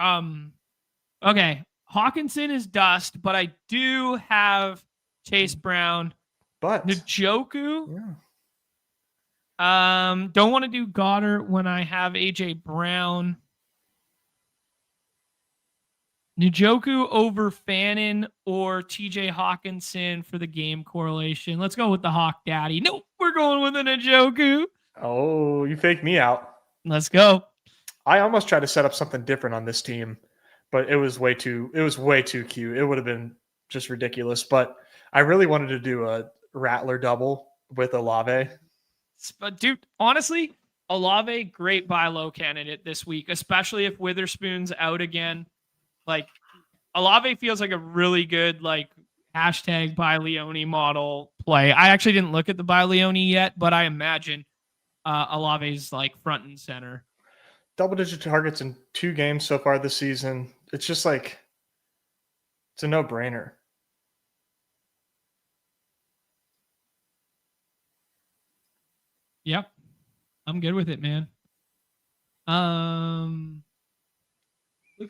S1: Okay. Hawkinson is dust, but I do have Chase Brown.
S2: But
S1: Njoku.
S2: Yeah.
S1: Don't want to do Goddard when I have AJ Brown. Njoku over Fannin or TJ Hawkinson for the game correlation. Let's go with the Hawk Daddy. Nope, we're going with an Njoku.
S2: Oh, you faked me out.
S1: Let's go.
S2: I almost tried to set up something different on this team, but it was way too cute. It would have been just ridiculous. But I really wanted to do a Rattler double with Olave.
S1: But dude, honestly, Olave, great buy low candidate this week, especially if Witherspoon's out again. Like Olave feels like a really good like hashtag buy Leone model play. I actually didn't look at the buy Leone yet, but I imagine Olave's like front and center.
S2: Double-digit targets in 2 games so far this season. It's just like it's a no-brainer.
S1: Yep. I'm good with it, man. Looking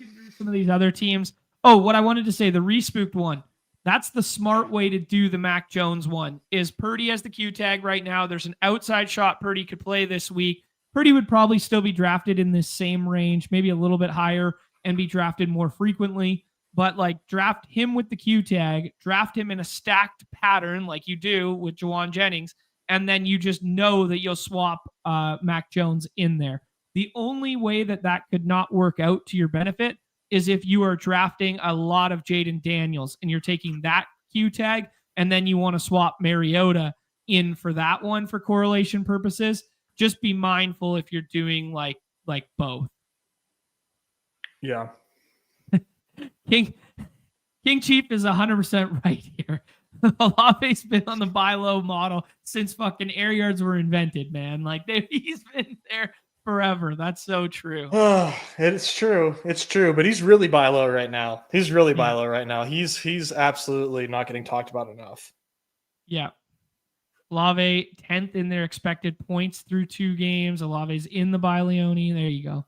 S1: through some of these other teams. Oh, what I wanted to say, the respooked one. That's the smart way to do the Mac Jones one. Is Purdy as the Q tag right now. There's an outside shot Purdy could play this week. Purdy would probably still be drafted in this same range, maybe a little bit higher and be drafted more frequently. But like draft him with the Q tag, draft him in a stacked pattern like you do with Juwan Jennings, and then you just know that you'll swap Mac Jones in there. The only way that could not work out to your benefit is if you are drafting a lot of Jaden Daniels and you're taking that Q tag and then you want to swap Mariota in for that one for correlation purposes. Just be mindful if you're doing like both.
S2: Yeah.
S1: King Chief is 100% right here. Olave's been on the buy low model since fucking air yards were invented, man. Like he's been there forever. That's so true.
S2: It's true. It's true. But he's really buy low right now. He's He's absolutely not getting talked about enough.
S1: Yeah. Olave 10th in their expected points through 2 games. Olave's in the buy Leone. There you go.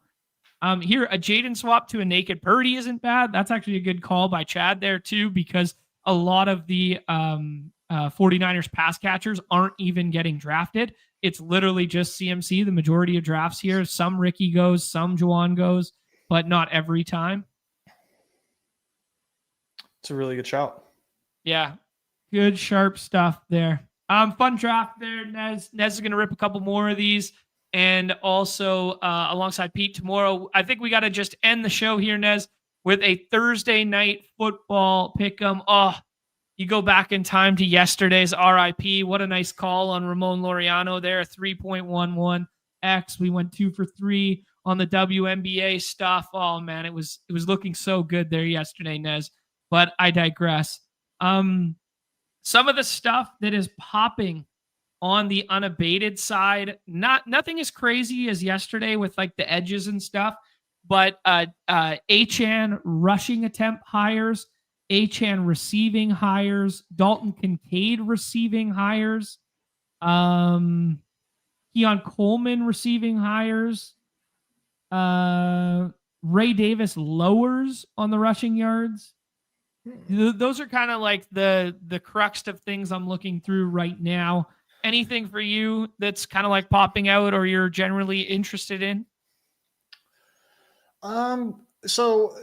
S1: Here, a Jaden swap to a naked Purdy isn't bad. That's actually a good call by Chad there too, because a lot of the 49ers pass catchers aren't even getting drafted. It's literally just CMC. The majority of drafts here, some Ricky goes, some Juwan goes, but not every time.
S2: It's a really good shout.
S1: Yeah. Good, sharp stuff there. Fun draft there, Nez. Nez is going to rip a couple more of these. And also, alongside Pete tomorrow, I think we got to just end the show here, Nez, with a Thursday night football pick'em. Oh, you go back in time to yesterday's RIP. What a nice call on Ramon Laureano there, 3.11x. We went 2 for 3 on the WNBA stuff. Oh man, it was looking so good there yesterday, Nez. but I digress. Some of the stuff that is popping on the unabated side, nothing as crazy as yesterday with like the edges and stuff, but Achan rushing attempt hires, Achan receiving hires, Dalton Kincaid receiving hires, Keon Coleman receiving hires, Ray Davis lowers on the rushing yards. Those are kind of like the crux of things I'm looking through right now. Anything for you that's kind of like popping out or you're generally interested in?
S2: So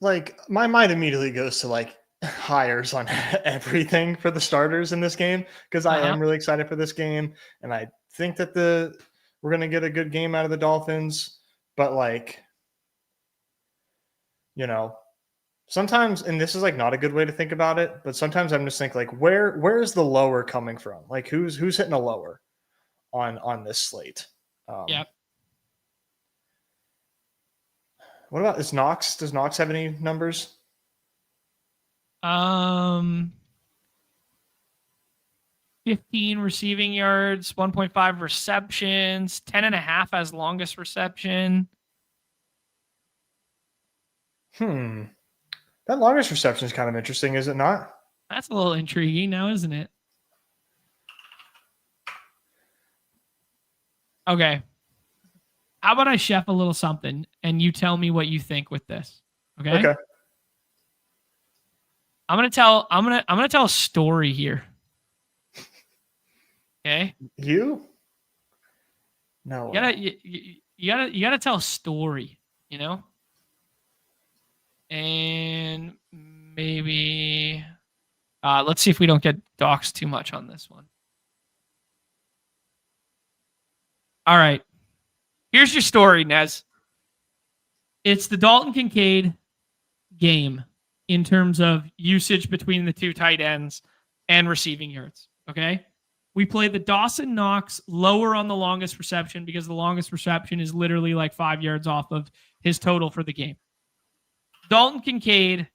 S2: like my mind immediately goes to like hires on everything for the starters in this game because I am really excited for this game and I think that we're gonna get a good game out of the Dolphins, but like, you know, sometimes, and this is like not a good way to think about it, but sometimes I'm just thinking like where is the lower coming from? Like who's hitting a lower on this slate?
S1: Yep.
S2: What about is Knox? Does Knox have any numbers?
S1: 15 receiving yards, 1.5 receptions, 10.5 as longest reception.
S2: That longest reception is kind of interesting, is it not?
S1: That's a little intriguing now, isn't it? Okay. How about I chef a little something and you tell me what you think with this? Okay.
S2: Okay.
S1: I'm gonna tell a story here. Okay.
S2: You? No.
S1: You gotta tell a story, you know? And maybe let's see if we don't get doxed too much on this one. All right. Here's your story, Nez. It's the Dalton Kincaid game in terms of usage between the two tight ends and receiving yards. Okay. We play the Dawson Knox lower on the longest reception because the longest reception is literally like 5 yards off of his total for the game. Dalton Kincaid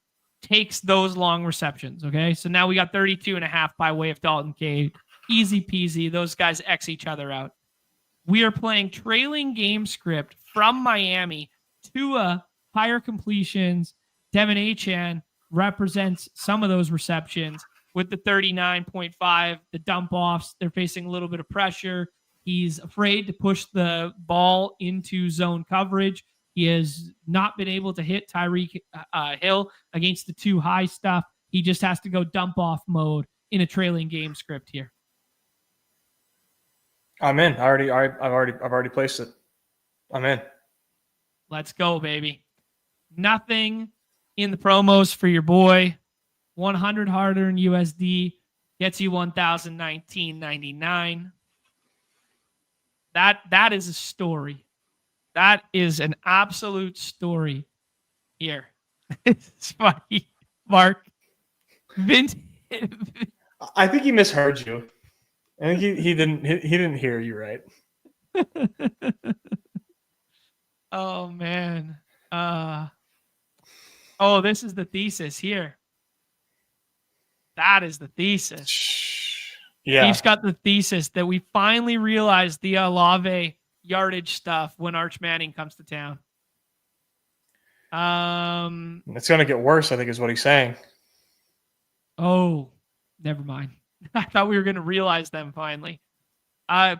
S1: takes those long receptions. Okay. So now we got 32.5 by way of Dalton Kincaid. Easy peasy. Those guys X each other out. We are playing trailing game script from Miami. Tua, higher completions. Devin Achan represents some of those receptions with the 39.5, the dump offs. They're facing a little bit of pressure. He's afraid to push the ball into zone coverage. He has not been able to hit Tyreek Hill against the too high stuff. He just has to go dump off mode in a trailing game script here.
S2: I'm in. I've already placed it. I'm in.
S1: Let's go, baby. Nothing in the promos for your boy. 100 harder in USD gets you $1,019.99. That is a story. That is an absolute story here. It's funny, Mark.
S2: I think he misheard you. I think he didn't hear you right.
S1: Oh man. This is the thesis here. That is the thesis.
S2: Yeah.
S1: Chiefs got the thesis that we finally realized the Olave yardage stuff when Arch Manning comes to town.
S2: It's going to get worse, I think is what he's saying.
S1: Oh, never mind. I thought we were going to realize them finally.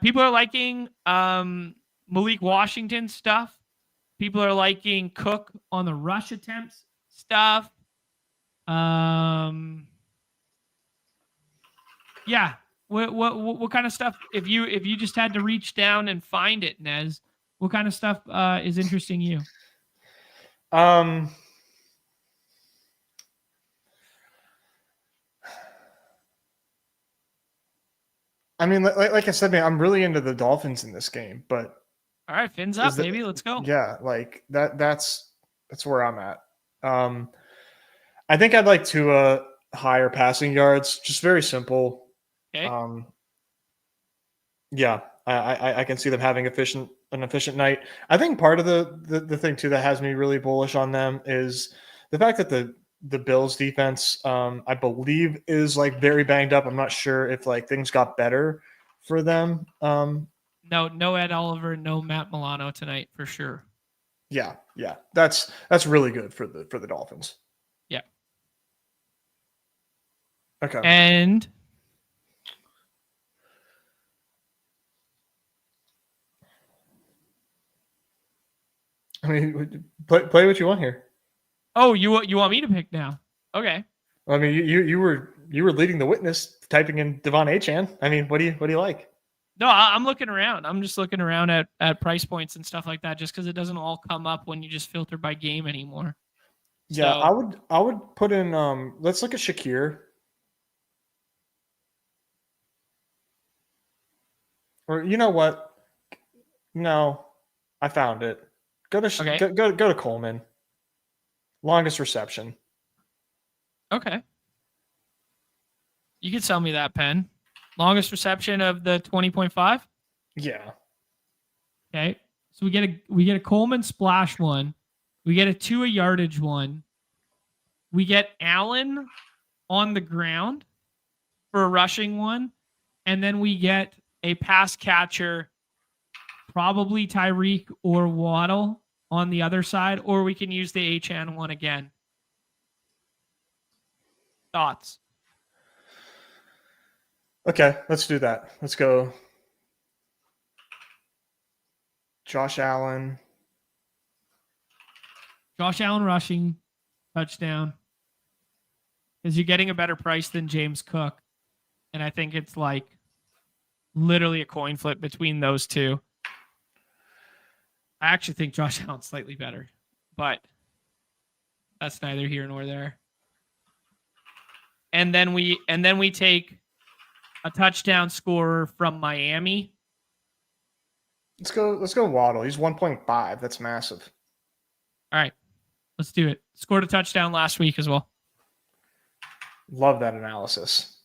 S1: People are liking Malik Washington stuff. People are liking Cook on the rush attempts stuff. Yeah. What kind of stuff? If you just had to reach down and find it, Nez, what kind of stuff is interesting you?
S2: I mean, like I said, man, I'm really into the Dolphins in this game, but
S1: all right, fins up, baby. Let's go.
S2: Yeah, like that's where I'm at. I think I'd like to higher passing yards, just very simple.
S1: Okay.
S2: Yeah, I can see them having an efficient night. I think part of the thing too that has me really bullish on them is the fact that the the Bills defense, I believe, is like very banged up. I'm not sure if like things got better for them.
S1: No Ed Oliver, no Matt Milano tonight for sure.
S2: Yeah, that's really good for the Dolphins.
S1: Yeah.
S2: Okay.
S1: And
S2: I mean, play what you want here.
S1: oh, you want me to pick now? Okay.
S2: I mean, you were leading the witness, typing in Devon Achane. I mean, what do you like?
S1: No, I'm looking around. I'm just looking around at price points and stuff like that, just because it doesn't all come up when you just filter by game anymore.
S2: Yeah,
S1: So,
S2: I would put in. Let's look at Shakir. Or you know what? No, I found it. Go to Coleman. Longest reception.
S1: okay. You could sell me that pen. Longest reception of the 20.5.
S2: Yeah.
S1: Okay. So we get a Coleman splash one. We get a 2 yardage one. We get Allen on the ground for a rushing one. And then we get a pass catcher, probably Tyreek or Waddle on the other side, or we can use the Achane one again. Thoughts?
S2: Okay, let's do that. Let's go. Josh Allen
S1: rushing touchdown. Because you're getting a better price than James Cook. And I think it's like literally a coin flip between those two. I actually think Josh Allen's slightly better, but that's neither here nor there. And then we take a touchdown scorer from Miami.
S2: Let's go Waddle. He's 1.5. That's massive.
S1: All right. Let's do it. Scored a touchdown last week as well.
S2: Love that analysis.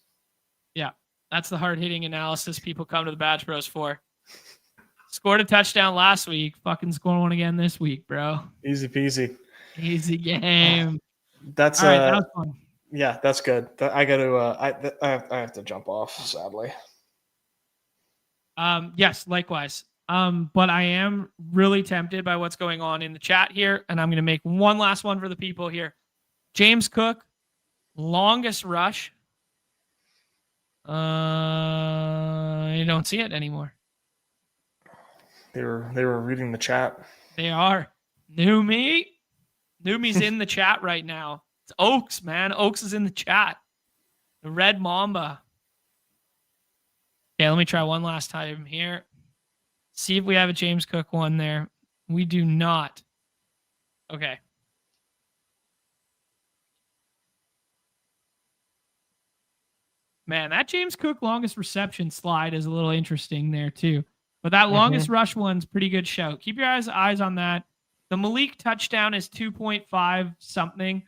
S1: Yeah. That's the hard-hitting analysis people come to the Badge Bros for. Scored a touchdown last week. Fucking score one again this week, bro.
S2: Easy peasy.
S1: Easy game.
S2: That's
S1: all right. That was fun.
S2: Yeah, that's good. I got to. I have to jump off, sadly.
S1: Yes, likewise. But I am really tempted by what's going on in the chat here, and I'm going to make one last one for the people here. James Cook, longest rush. You don't see it anymore.
S2: They were reading the chat.
S1: They are. Noomi's in the chat right now. It's Oaks, man. Oaks is in the chat. The Red Mamba. Okay, let me try one last time here. See if we have a James Cook one there. We do not. Okay. Man, that James Cook longest reception slide is a little interesting there too. But that longest rush one's pretty good shout. Keep your eyes on that. The Malik touchdown is 2.5 something.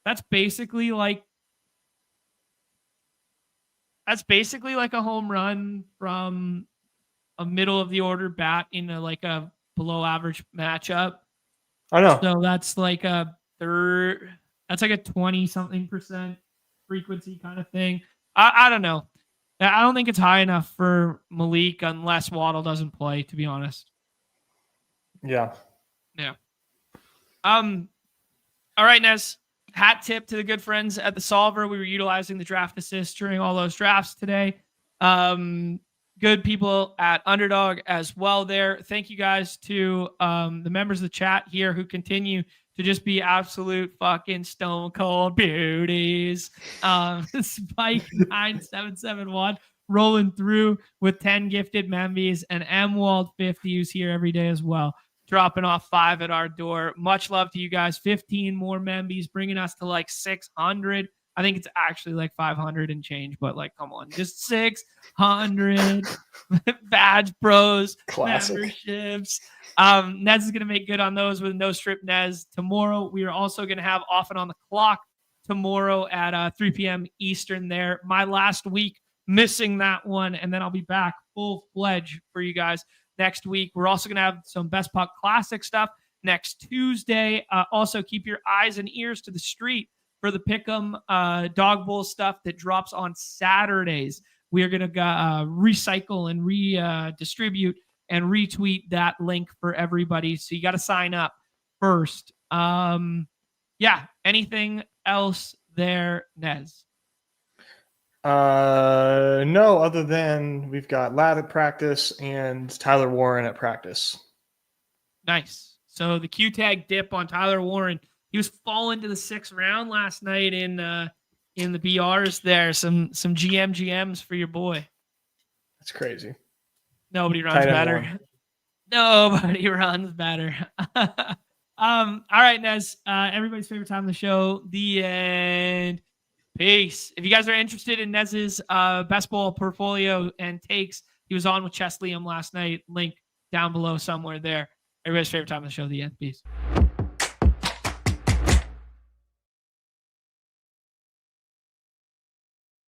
S1: That's basically like a home run from a middle of the order bat in a below average matchup.
S2: I know.
S1: So that's like a 20-something% frequency kind of thing. I don't know. I don't think it's high enough for Malik unless Waddle doesn't play, to be honest.
S2: Yeah.
S1: Yeah. All right, Nez. Hat tip to the good friends at the Solver. We were utilizing the draft assist during all those drafts today. Good people at Underdog as well there. Thank you guys to the members of the chat here who continue to just be absolute fucking stone cold beauties. Spike 9771 rolling through with 10 gifted Membies, and M-Wald 50 who's here every day as well, dropping off 5 at our door. Much love to you guys. 15 more Membies, bringing us to like 600. I think it's actually like 500 and change, but like, come on, just 600 Badge Bros
S2: Classic
S1: memberships. Nez is going to make good on those with No Strip Nez tomorrow. We are also going to have Off and On the Clock tomorrow at 3 p.m. Eastern there. My last week missing that one, and then I'll be back full-fledged for you guys next week. We're also going to have some Best Puck Classic stuff next Tuesday. Also, keep your eyes and ears to the street for the Pick'em Dog Bowl stuff that drops on Saturdays. We are going to recycle and redistribute and retweet that link for everybody. So you got to sign up first. Yeah. Anything else there, Nez?
S2: No, other than we've got Ladd at practice and Tyler Warren at practice.
S1: Nice. So the Q tag dip on Tyler Warren. He was falling to the 6th round last night in the BRs there. Some GMs for your boy.
S2: That's crazy.
S1: Nobody runs better. Nobody runs better. All right, Nez. Everybody's favorite time of the show. The end. Peace. If you guys are interested in Nez's best ball portfolio and takes, he was on with Chess Liam last night. Link down below somewhere there. Everybody's favorite time of the show. The end. Peace.